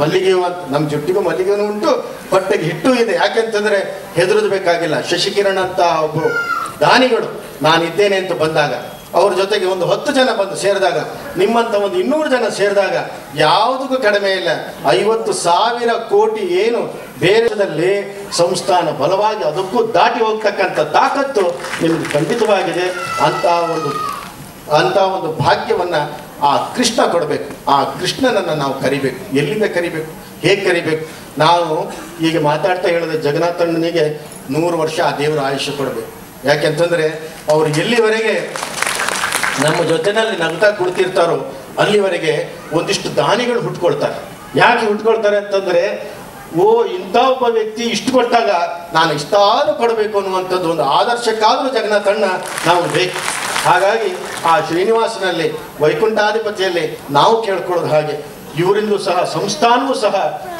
ಮಲ್ಲಿಗೆ ಅಂತ. ನಮ್ಮ ಜುಟ್ಟಿಗೂ ಮಲ್ಲಿಗೆನೂ ಉಂಟು, ಹೊಟ್ಟೆಗೆ ಹಿಟ್ಟು ಇದೆ. ಯಾಕೆಂತಂದ್ರೆ ಹೆದರೋದು ಬೇಕಾಗಿಲ್ಲ. ಶಶಿಕಿರಣ್ ಅಂತ ಒಬ್ಬರು ದಾನಿಗಳು ನಾನಿದ್ದೇನೆ ಅಂತ ಬಂದಾಗ, ಅವ್ರ ಜೊತೆಗೆ ಒಂದು 10 ಜನ ಬಂದು ಸೇರಿದಾಗ, ನಿಮ್ಮಂಥ ಒಂದು 200 ಜನ ಸೇರಿದಾಗ ಯಾವುದಕ್ಕೂ ಕಡಿಮೆ ಇಲ್ಲ. 50,000 ಕೋಟಿ ಏನು ಬೇರೆದಲ್ಲಿ ಸಂಸ್ಥಾನ ಬಲವಾಗಿ ಅದಕ್ಕೂ ದಾಟಿ ಹೋಗ್ತಕ್ಕಂಥ ತಾಕತ್ತು ನಿಮ್ಗೆ ಖಂಡಿತವಾಗಿದೆ. ಅಂಥ ಒಂದು ಭಾಗ್ಯವನ್ನು ಆ ಕೃಷ್ಣ ಕೊಡಬೇಕು. ಆ ಕೃಷ್ಣನನ್ನು ನಾವು ಕರಿಬೇಕು. ಎಲ್ಲಿಂದ ಕರಿಬೇಕು, ಹೇಗೆ ಕರಿಬೇಕು? ನಾವು ಈಗ ಮಾತಾಡ್ತಾ ಹೇಳಿದೆ, ಜಗನ್ನಾಥಣ್ಣನಿಗೆ 100 ವರ್ಷ ಆ ದೇವರ ಆಯುಷ್ಯ ಕೊಡಬೇಕು. ಯಾಕೆಂತಂದರೆ ಅವರು ಎಲ್ಲಿವರೆಗೆ ನಮ್ಮ ಜೊತೆನಲ್ಲಿ ನಗ್ತಾ ಕುಳಿತಿರ್ತಾರೋ ಅಲ್ಲಿವರೆಗೆ ಒಂದಿಷ್ಟು ದಾನಿಗಳು ಹುಟ್ಕೊಳ್ತಾರೆ. ಯಾಕೆ ಹುಟ್ಕೊಳ್ತಾರೆ ಅಂತಂದರೆ, ಓ ಇಂಥ ಒಬ್ಬ ವ್ಯಕ್ತಿ ಇಷ್ಟು ಕೊಟ್ಟಾಗ ನಾನು ಇಷ್ಟಾದರೂ ಕೊಡಬೇಕು ಅನ್ನುವಂಥದ್ದು ಒಂದು ಆದರ್ಶಕ್ಕಾದರೂ ಜಗನ್ನಾಥಣ್ಣ ನಾವು ಬೇಕು. ಹಾಗಾಗಿ ಆ ಶ್ರೀನಿವಾಸನಲ್ಲಿ, ವೈಕುಂಠಾಧಿಪತಿಯಲ್ಲಿ ನಾವು ಕೇಳ್ಕೊಳ್ಳೋದು ಹಾಗೆ ಇವರಿಂದಲೂ ಸಹ ಸಂಸ್ಥಾನವೂ ಸಹ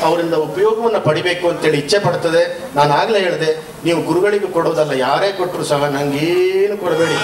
ಅವರಿಂದ ಉಪಯೋಗವನ್ನು ಪಡಿಬೇಕು ಅಂತೇಳಿ ಇಚ್ಛೆ ಪಡ್ತದೆ. ನಾನು ಆಗಲೇ ಹೇಳಿದೆ, ನೀವು ಗುರುಗಳಿಗೂ ಕೊಡೋದಲ್ಲ, ಯಾರೇ ಕೊಟ್ಟರು ಸಹ ನನಗೇನು ಕೊಡಬೇಡಿ.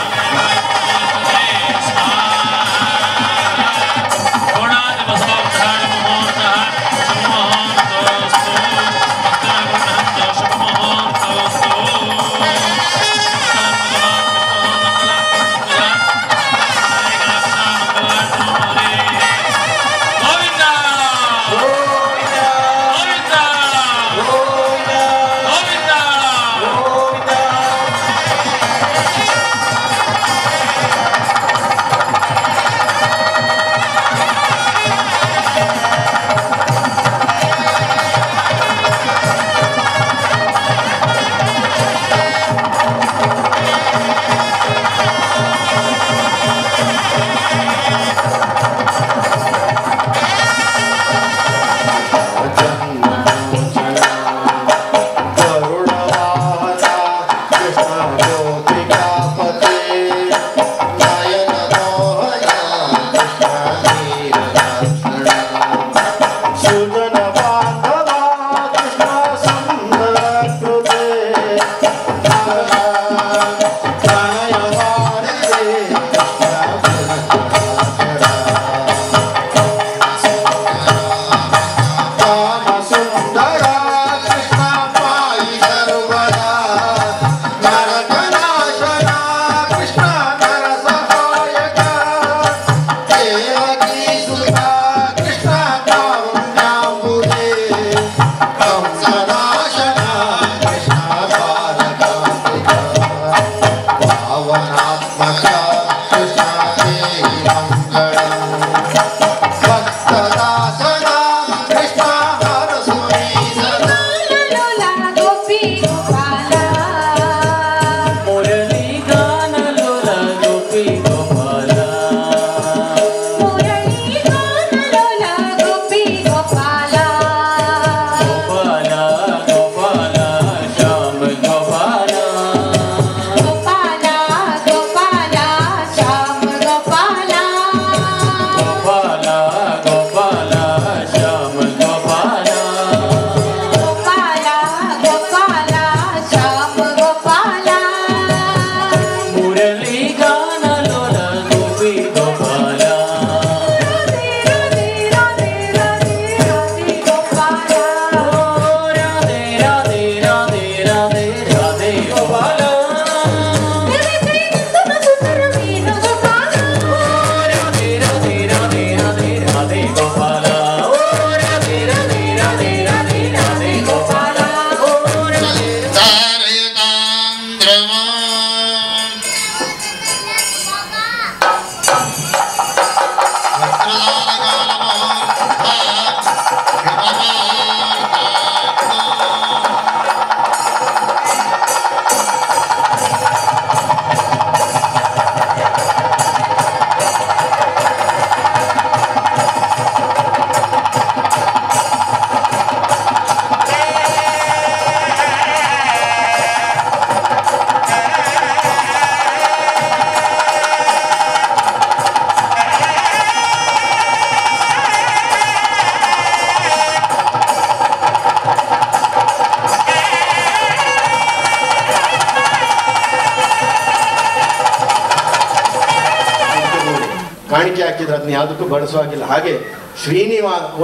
ಕಾಣಿಕೆ ಹಾಕಿದ್ರೆ ಅದನ್ನ ಯಾವುದಕ್ಕೂ ಬಳಸುವಾಗಿಲ್ಲ. ಹಾಗೆ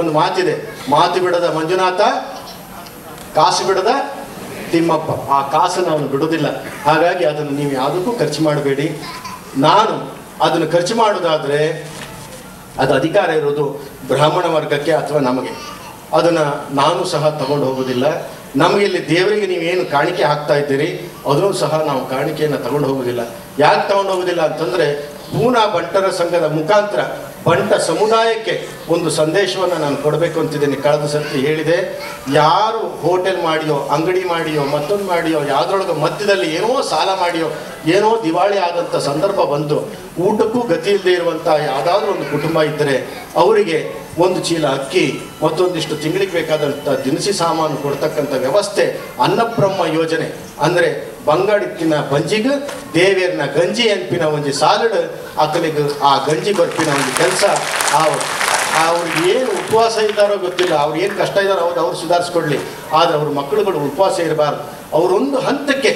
ಒಂದು ಮಾತಿದೆ, ಮಾತು ಬಿಡದ ಮಂಜುನಾಥ, ಕಾಸು ಬಿಡದ ತಿಮ್ಮಪ್ಪ. ಆ ಕಾಸನ್ನು ಅವನು ಬಿಡೋದಿಲ್ಲ. ಹಾಗಾಗಿ ಅದನ್ನು ನೀವು ಯಾವುದಕ್ಕೂ ಖರ್ಚು ಮಾಡಬೇಡಿ. ನಾನು ಅದನ್ನು ಖರ್ಚು ಮಾಡೋದಾದರೆ ಅದು ಅಧಿಕಾರ ಇರೋದು ಬ್ರಾಹ್ಮಣ ವರ್ಗಕ್ಕೆ ಅಥವಾ ನಮಗೆ. ಅದನ್ನು ನಾನು ಸಹ ತಗೊಂಡು ಹೋಗೋದಿಲ್ಲ. ನಮಗೆ ಇಲ್ಲಿ ದೇವರಿಗೆ ನೀವೇನು ಕಾಣಿಕೆ ಹಾಕ್ತಾ ಇದ್ದೀರಿ ಅದನ್ನು ಸಹ ನಾವು ಕಾಣಿಕೆಯನ್ನು ತಗೊಂಡು ಹೋಗೋದಿಲ್ಲ. ಯಾಕೆ ತಗೊಂಡು ಹೋಗೋದಿಲ್ಲ ಅಂತಂದರೆ, ಪೂನಾ ಬಂಟರ ಸಂಘದ ಮುಖಾಂತರ ಬಂಟ ಸಮುದಾಯಕ್ಕೆ ಒಂದು ಸಂದೇಶವನ್ನು ನಾನು ಕೊಡಬೇಕು ಅಂತಿದ್ದೀನಿ. ಕಳೆದ ಸರ್ತಿ ಹೇಳಿದೆ, ಯಾರು ಹೋಟೆಲ್ ಮಾಡಿಯೋ, ಅಂಗಡಿ ಮಾಡಿಯೋ, ಮತ್ತೊಂದು ಮಾಡಿಯೋ, ಯಾವುದ್ರೊಳಗೆ ಮಧ್ಯದಲ್ಲಿ ಏನೋ ಸಾಲ ಮಾಡಿಯೋ, ಏನೋ ದಿವಾಳಿ ಆದಂಥ ಸಂದರ್ಭ ಬಂದು ಊಟಕ್ಕೂ ಗತಿ ಇಲ್ಲದೆ ಇರುವಂಥ ಯಾವುದಾದ್ರೂ ಒಂದು ಕುಟುಂಬ ಇದ್ದರೆ ಅವರಿಗೆ ಒಂದು ಚೀಲ ಅಕ್ಕಿ ಮತ್ತೊಂದಿಷ್ಟು ತಿಂಗಳಿಗೆ ಬೇಕಾದಂಥ ದಿನಸಿ ಸಾಮಾನು ಕೊಡ್ತಕ್ಕಂಥ ವ್ಯವಸ್ಥೆ ಅನ್ನಬ್ರಹ್ಮ ಯೋಜನೆ. ಅಂದರೆ ಬಂಗಾಡಿಕ್ಕಿನ ಬಂಜಿಗೆ ದೇವೇರ್ನ ಗಂಜಿ ಅನ್ಪಿನ ಒಂದು ಸಾಲಡ್ ಆಕಲಿಗೆ ಆ ಗಂಜಿ ಬರ್ಪಿನ ಒಂದು ಕೆಲಸ. ಅವ್ರಿಗೆ ಏನು ಉಪವಾಸ ಇದ್ದಾರೋ ಗೊತ್ತಿಲ್ಲ, ಅವ್ರು ಏನು ಕಷ್ಟ ಇದ್ದಾರೋ ಅವ್ರು ಸುಧಾರಿಸ್ಕೊಡ್ಲಿ. ಆದರೆ ಅವ್ರ ಮಕ್ಕಳುಗಳು ಉಪವಾಸ ಇರಬಾರ್ದು. ಅವರೊಂದು ಹಂತಕ್ಕೆ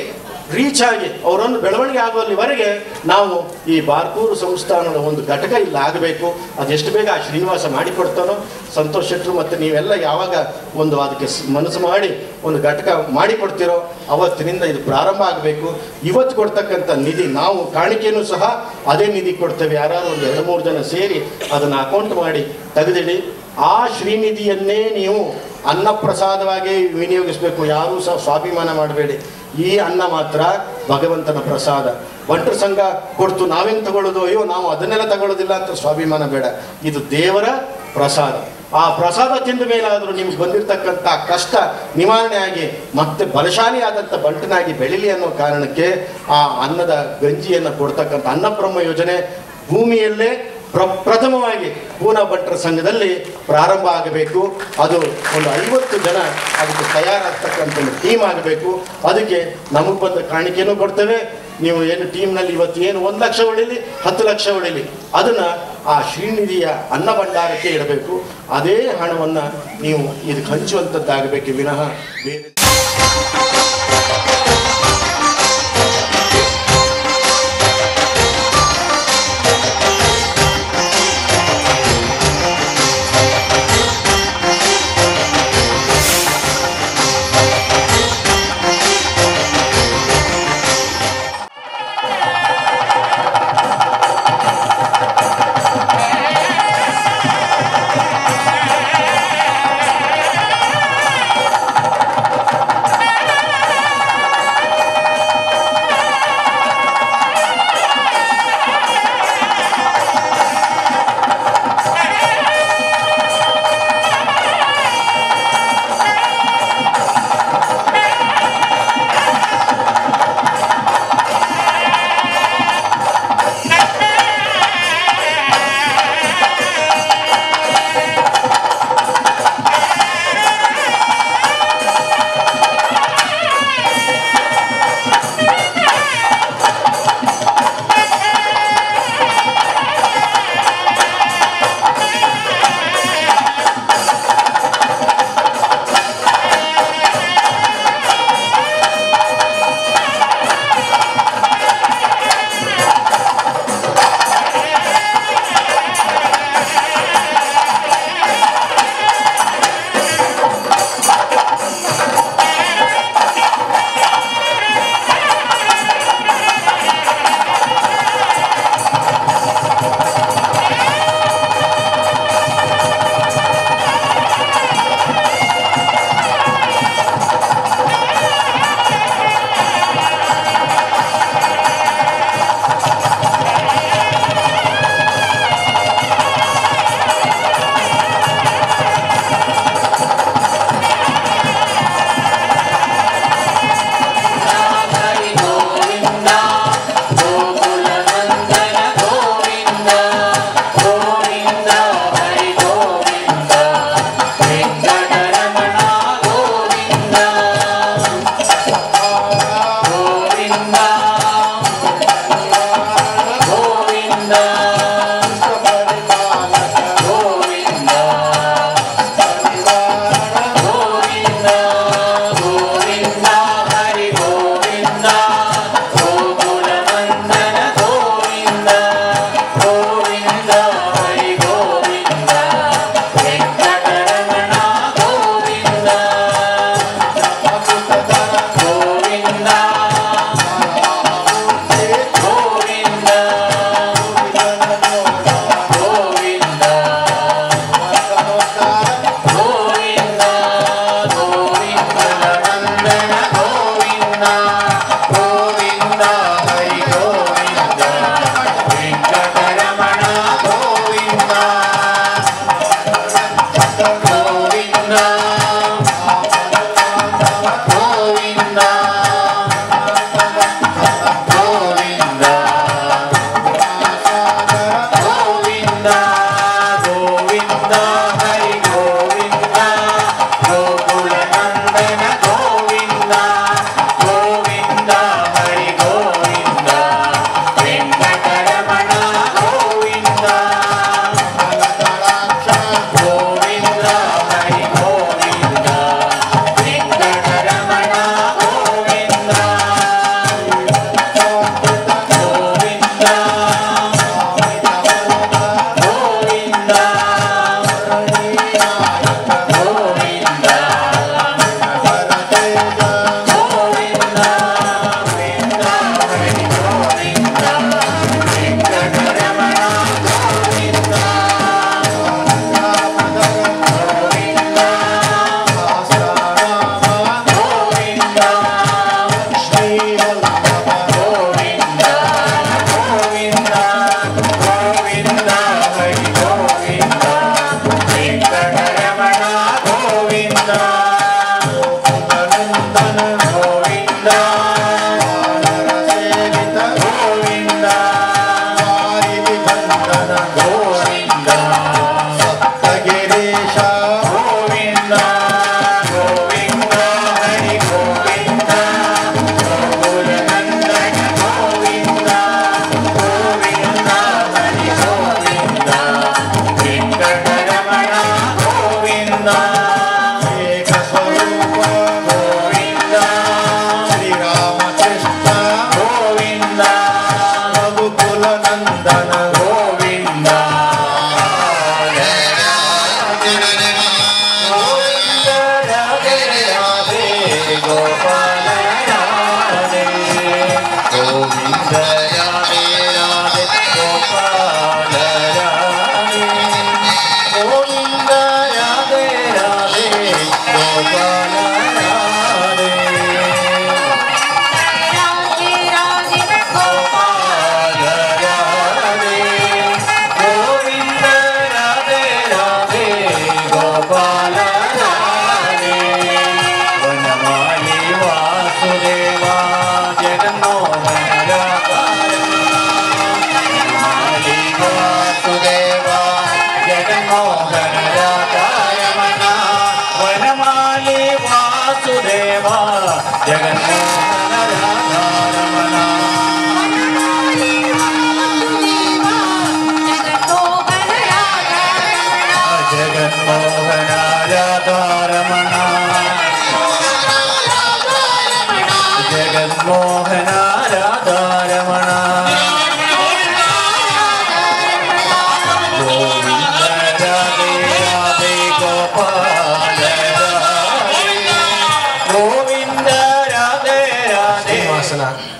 ರೀಚ್ ಆಗಿ ಅವರೊಂದು ಬೆಳವಣಿಗೆ ಆಗುವಲ್ಲಿವರೆಗೆ ನಾವು ಈ ಬಾರ್ಕೂರು ಸಂಸ್ಥಾನದ ಒಂದು ಘಟಕ ಇಲ್ಲಿ ಆಗಬೇಕು. ಅದೆಷ್ಟು ಬೇಗ ಆ ಶ್ರೀನಿವಾಸ ಮಾಡಿಕೊಡ್ತಾನೋ, ಸಂತೋಷ್ ಶೆಟ್ಟರು ಮತ್ತು ನೀವೆಲ್ಲ ಯಾವಾಗ ಒಂದು ಅದಕ್ಕೆ ಮನಸ್ಸು ಮಾಡಿ ಒಂದು ಘಟಕ ಮಾಡಿಕೊಡ್ತೀರೋ ಅವತ್ತಿನಿಂದ ಇದು ಪ್ರಾರಂಭ ಆಗಬೇಕು. ಇವತ್ತು ಕೊಡ್ತಕ್ಕಂಥ ನಿಧಿ ನಾವು ಕಾಣಿಕೆಯೂ ಸಹ ಅದೇ ನಿಧಿ ಕೊಡ್ತೇವೆ. ಯಾರು ಒಂದು 2-3 ಜನ ಸೇರಿ ಅದನ್ನು ಅಕೌಂಟ್ ಮಾಡಿ ತೆಗೆದಿಡಿ. ಆ ಶ್ರೀನಿಧಿಯನ್ನೇ ನೀವು ಅನ್ನಪ್ರಸಾದವಾಗಿ ವಿನಿಯೋಗಿಸಬೇಕು. ಯಾರೂ ಸಹ ಸ್ವಾಭಿಮಾನ ಮಾಡಬೇಡಿ. ಈ ಅನ್ನ ಮಾತ್ರ ಭಗವಂತನ ಪ್ರಸಾದ. ಬಂಟರ ಸಂಘ ಕೊಡ್ತು ನಾವೇನು ತಗೊಳ್ಳೋದು, ಅಯ್ಯೋ ನಾವು ಅದನ್ನೆಲ್ಲ ತಗೊಳ್ಳೋದಿಲ್ಲ ಅಂತ ಸ್ವಾಭಿಮಾನ ಬೇಡ. ಇದು ದೇವರ ಪ್ರಸಾದ. ಆ ಪ್ರಸಾದ ತಿಂದ ಮೇಲಾದರೂ ನಿಮ್ಗೆ ಬಂದಿರತಕ್ಕಂಥ ಕಷ್ಟ ನಿವಾರಣೆ ಆಗಿ ಮತ್ತೆ ಬಲಶಾಲಿ ಆದಂಥ ಬಂಟನಾಗಿ ಬೆಳೀಲಿ ಅನ್ನೋ ಕಾರಣಕ್ಕೆ ಆ ಅನ್ನದ ಗಂಜಿಯನ್ನು ಕೊಡ್ತಕ್ಕಂಥ ಅನ್ನಬ್ರಹ್ಮ ಯೋಜನೆ ಭೂಮಿಯಲ್ಲೇ ಪ್ರಥಮವಾಗಿ ಪೂನಾ ಬಂಟರ ಸಂಘದಲ್ಲಿ ಪ್ರಾರಂಭ ಆಗಬೇಕು. ಅದು ಒಂದು 50 ಜನ ಅದಕ್ಕೆ ತಯಾರಾಗ್ತಕ್ಕಂಥ ಟೀಮ್ ಆಗಬೇಕು. ಅದಕ್ಕೆ ನಮಗೆ ಬಂದ ಕಾಣಿಕೆಯನ್ನು ಕೊಡ್ತೇವೆ. ನೀವು ಏನು ಟೀಮ್ನಲ್ಲಿ ಇವತ್ತು ಏನು 1 ಲಕ್ಷ ಉಳಿಲಿ, 10 ಲಕ್ಷ ಉಳಿಲಿ, ಅದನ್ನು ಆ ಶ್ರೀನಿಧಿಯ ಅನ್ನ ಭಂಡಾರಕ್ಕೆ ಇಡಬೇಕು. ಅದೇ ಹಣವನ್ನು ನೀವು ಇದಕ್ಕೆ ಹಂಚುವಂಥದ್ದಾಗಬೇಕು ವಿನಃ ಬೇರೆ.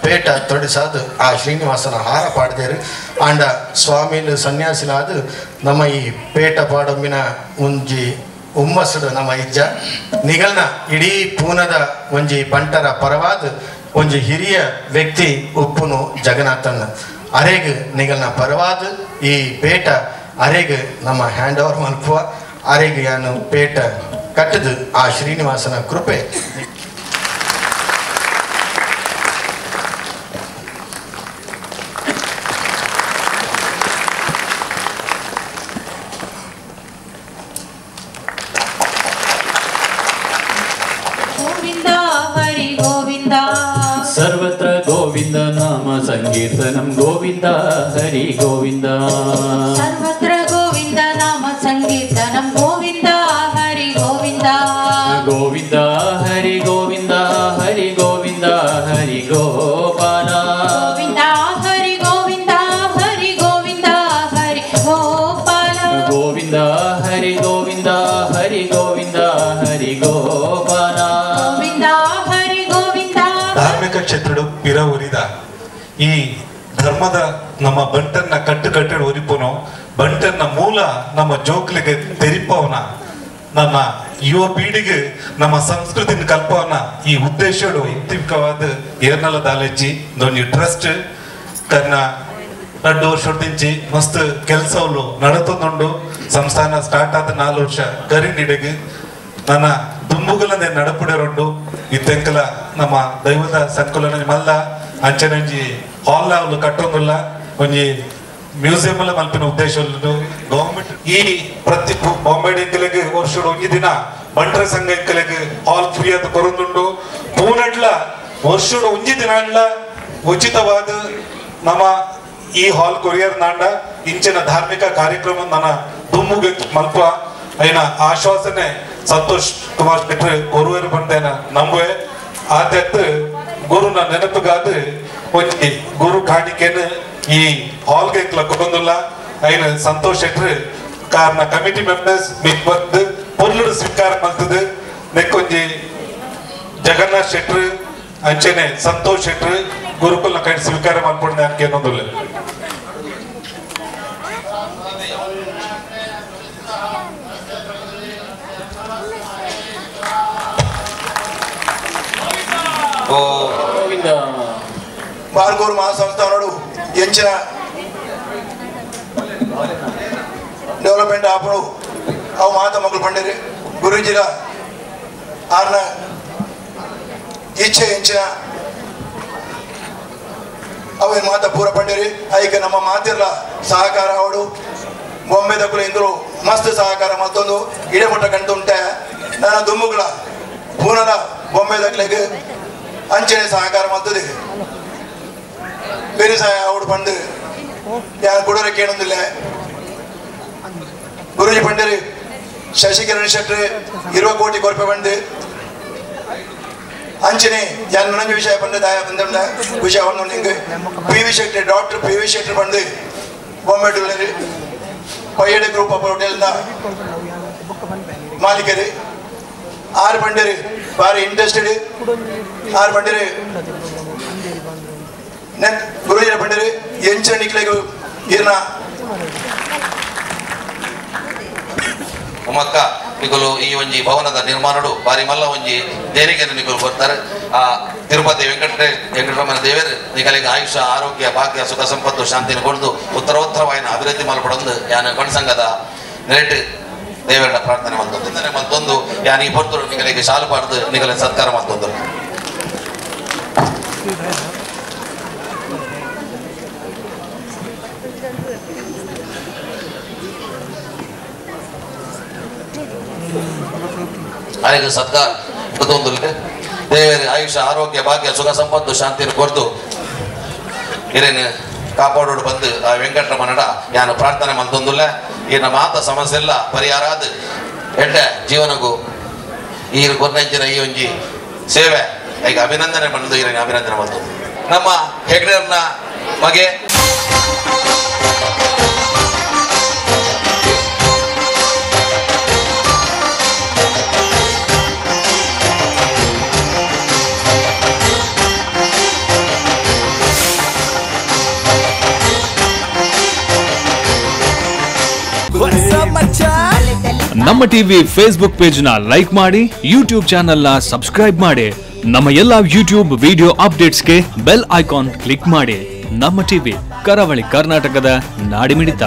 ಪೇಟ ತೊಡಿಸಾದು ಆ ಶ್ರೀನಿವಾಸನ ಹಾರ ಪಾಡ್ದೇರು ಆಂಡ ಸ್ವಾಮಿನ ಸನ್ಯಾಸಿನಾದು ನಮ್ಮ ಈ ಪೇಟ ಪಾಡೊಂಬಿನ ಒಂಜಿ ಹುಮ್ಮಸ್ಸಡು ನಮ್ಮ ಇಜ್ಜ ನಿಗಲ್ನ ಇಡೀ ಪೂನದ ಒಂಜಿ ಬಂಟರ ಪರವಾದ ಒಂಜಿ ಹಿರಿಯ ವ್ಯಕ್ತಿ ಉಪ್ಪುನು ಜಗನ್ನಾಥನ್ ಅರೆಗ್ ನಿಗಲ್ನ ಪರವಾದ ಈ ಪೇಟ ಅರೆಗ್ ನಮ್ಮ ಹ್ಯಾಂಡ್ ಓವರ್ ಮಲ್ಪುವ ಅರೆಗ್ ಯಾನು ಪೇಟ ಕಟ್ಟದು ಆ ಶ್ರೀನಿವಾಸನ ಕೃಪೆ. सर्वत्र गोविंद नाम संकीर्तनम गोविंद हरि गोविंद सर्वत्र गोविंद नाम संकीर्तनम गोविंद हरि गोविंद गोविंद हरि गोविंद हरि गोविंद हरि गोपाल गोविंद हरि गोविंद हरि गोविंद हरि गोपाल गोविंद हरि गोविंद हरि गोविंद हरि गोपाल गोविंद हरि गोविंद ಧಾರ್ಮಿಕ ಕ್ಷೇತ್ರಡು ಪಿರ ಉರಿದ ಈ ಧರ್ಮದ ನಮ್ಮ ಬಂಟನ್ನ ಕಟ್ಟು ಒರಿಪೋನು ಬಂಟನ್ನ ಮೂಲ ನಮ್ಮ ಜೋಕ್ಲಿಗೆ ತೆರಿಪವನ ನನ್ನ ಯುವ ಪೀಳಿಗೆ ನಮ್ಮ ಸಂಸ್ಕೃತಿನ ಕಲ್ಪವನ ಈ ಉದ್ದೇಶಡು ಇಂತಿಮವಾದ ಏರ್ನಲ ದಾಲೆಜ್ಜಿ ದೊಂದು ಟ್ರಸ್ಟ್ ತನ್ನ 2 ವರ್ಷದಿಂಚಿ ಮಸ್ತ್ ಕೆಲಸಗಳು ನಡತೊಂದುಂಡು ಸಂಸ್ಥಾನ ಸ್ಟಾರ್ಟ್ ಆದ 4 ವರ್ಷ ಕರಿನಿಡೆಗೆ ನನ್ನ ದುಂಬುಗಳನ್ನೇ ನಡಪುಡಿರೋಂಡು ಇತ್ತೆಂಕಲ ನಮ್ಮ ದೈವದ ಸಂಕುಲನ ಮಲ್ಲ ಅಂಚನಂಜಿ ಹಾಲ್ ಅವಳು ಕಟ್ಟೊಂದಿಲ್ಲ ಒಂಜಿ ಮ್ಯೂಸಿಯಂ ಎಲ್ಲ ಮಲ್ಪಿನ ಉದ್ದೇಶ ಗೌರ್ಮೆಂಟ್ ಈ ಪ್ರತಿ ಬಾಂಬೆ ಎಂಕಲೆಗೆ ವರ್ಷ ಒಂಜಿ ದಿನ ಬಂಟ್ರ ಸಂಘ ಎಂಕಲೆಗೆ ಹಾಲ್ ಫ್ರೀ ಅಂತ ಕೊರೊಂದುಂಡು ಪೂನಡ್ಲ ವರ್ಷ ಒಂಜಿ ದಿನ ಉಚಿತವಾದ ನಮ್ಮ ಈ ಹಾಲ್ ಕೊರಿಯರ್ ನಾಂಡ ಇಂಚಿನ ಧಾರ್ಮಿಕ ಕಾರ್ಯಕ್ರಮ ನನ್ನ ದುಮ್ಮುಗೆ ಮಲ್ಪ ಐನ ಆಶ್ವಾಸನೆ ಸಂತೋಷ್ ಕುಮಾರ್ ಶೆಟ್ಟಿ ಗುರುವರು ಬಂದೇನ ನಂಬುವೆ ಆದ್ಯತ್ ಗುರುನ ನೆನಪುಗಾದ ಒಂಜಿ ಗುರು ಕಾಣಿಕೆನ ಈ ಹಾಲ್ಗೆ ಕೊಡೊಂದಿಲ್ಲ ಐನ ಸಂತೋಷ್ ಶೆಟ್ಟಿ ಕಾರಣ ಕಮಿಟಿ ಮೆಂಬರ್ಸ್ ಮಿಕ್ ಬಂದು ಪೊರ್ಲುಡು ಸ್ವೀಕಾರ ಮಾಡ್ತದೆ ನೆಕ್ಕೊಂಜಿ ಜಗನ್ನಾಥ್ ಶೆಟ್ಟಿ ಅಂಚೆನೆ ಸಂತೋಷ್ ಶೆಟ್ಟಿ ಗುರುಕುಲ್ನ ಕೈ ಸ್ವೀಕಾರ ಮಾಡ್ಕೊಂಡೆ ಅನ್ಕೆ ಅನ್ನೋದಿಲ್ಲ. गोविंद ಬಾರ್ಕೂರು ಮಹಾಸಂಸ್ಥಾನೋಡು ಎಂಚಿನ ಡೆವಲಪ್ಮೆಂಟ್ ಆಪಣು ಅವು ಮಾತ ಮಕ್ಕಳು ಪಂಡಿರಿ ಗುರೂಜಿಲ ಆರ್ನ ಇಚ್ಛೆ ಎಂಚಿನ ಅವೇನು ಮಾತ ಪೂರ ಪಂಡಿರಿ ಐಕ ನಮ್ಮ ಮಾತಿರ್ಲ ಸಹಕಾರ ಅವಡು ಬೊಂಬೆ ದಕ್ಕಲು ಇಂದ್ರು ಮಸ್ತ್ ಸಹಕಾರ ಮತ್ತೊಂದು ಇಡಮುಟ್ಟ ಕಂಡುಂಟೆ ನನ್ನ ದುಮ್ಮುಗಳ ಪೂನಲ ಬೊಂಬೆ ದಕ್ಕಲಿಗೆ ಅಂಚನೆ ಸಹಕಾರ ಮತ್ತದೆ ಬೇರೆ ಸಹ ಅವಡು ಪಂಡು ಯಾರು ಕೊಡೋರೆ ಕೇಳೊಂದಿಲ್ಲ ಗುರುಜಿ ಪಂಡರಿ ಶಶಿಕಿರಣ್ ಶೆಟ್ಟಿ 20 ಕೋಟಿ ಕೊರಪೆ ಬಂದು ಅಂಚನೆ ಯಾರು ನನಂಜು ವಿಷಯ ಬಂದು ದಾಯ ಬಂದ ವಿಷಯ ಒಂದು ನಿಂಗೆ PV Shetty doctor PV Shetty ಬಂದು ಬೊಂಬೆ ಡೂಲರಿ ಪೈಯಡೆ ಗ್ರೂಪ್ ಆಫ್ ಹೋಟೆಲ್ನ ಮಾಲೀಕರಿ ಆರು ಬಂಡರಿ ಭಾರಿ ಇಂಟ್ರೆಸ್ಟೆಡ್ ಆರು ಬಂಡರಿ ನೆಕ್ ಗುರುಜಿನ ಬಂಡರಿ ಎಂಚಿನ ನಿಕ್ಲೆಗೂ ಇರ್ನ ಉಮಕ್ಕ ನಿಗಲು ಈ ಒಂಜಿ ಭವನದ ನಿರ್ಮಾಣಡು ಬಾರಿ ಮಲ್ಲ ಒಂಜಿ ದೇಣಿಗೆಯನ್ನು ನಿಗಲು ಕೊಡ್ತಾರೆ ಆ ತಿರುಪತಿ ವೆಂಕಟರಮಣ ದೇವರು ನಿಗಲಿಗೆ ಆಯುಷ ಆರೋಗ್ಯ ಭಾಗ್ಯ ಸುಖ ಸಂಪತ್ತು ಶಾಂತಿನ ಕೊಡ್ದು ಉತ್ತರೋತ್ತರವಾಯಿನ ಅಭಿವೃದ್ಧಿ ಮಲ್ಪಡೊಂದು ಯಾನ ಕಣ್ಸಂಗದ ನೆರೆಟ್ ದೇವರ ಪ್ರಾರ್ಥನೆ ಮತ್ತೊಂದು ಯಾನ ಈ ಪೊರ್ತರು ನಿಗಲಿಗೆ ಶಾಲು ಪಾಡ್ದು ನಿಗಲ ಸತ್ಕಾರ ಮತ್ತೊಂದು ಅನೇಕ ಸತ್ಕಾರ ಮತ್ತೊಂದು ದೇವರ ಆಯುಷ ಆರೋಗ್ಯ ಭಾಗ್ಯ ಸುಖ ಸಂಪತ್ತು ಶಾಂತಿಯನ್ನು ಕೊಡ್ದು ಹಿರೇನು ಕಾಪಾಡೋಡು ಬಂದು ಆ ವೆಂಕಟರಮಣಡ ಯಾನು ಪ್ರಾರ್ಥನೆ ಮಲ್ತೊಂದುಲ್ಲ ಇನ್ನ ಮಾತ ಸಮಸ್ಯೆ ಎಲ್ಲ ಪರಿಹಾರ ಆದ ಎಡ್ಡ ಜೀವನಗೂ ಈ ಕೊರ್ನೆಂಚಿನ ಈ ಒಂಜಿ ಸೇವೆ ಈಗ ಅಭಿನಂದನೆ ಬಂದು ಹಿರೇನು ಅಭಿನಂದನೆ ಬಂತು ನಮ್ಮ ಹೆಗ್ಡೆರ್ನ ಮಗೆ ನಮ್ಮ ಟಿವಿ ಫೇಸ್ಬುಕ್ ಪೇಜ್ ನ ಲೈಕ್ ಮಾಡಿ, ಯೂಟ್ಯೂಬ್ ಚಾನೆಲ್ ನ ಸಬ್ಸ್ಕ್ರೈಬ್ ಮಾಡಿ. ನಮ್ಮ ಎಲ್ಲಾ ಯೂಟ್ಯೂಬ್ ವಿಡಿಯೋ ಅಪ್ಡೇಟ್ಸ್ಗೆ ಬೆಲ್ ಐಕಾನ್ ಕ್ಲಿಕ್ ಮಾಡಿ. ನಮ್ಮ ಟಿವಿ ಕರಾವಳಿ ಕರ್ನಾಟಕದ ನಾಡಿಮಿಡಿತ.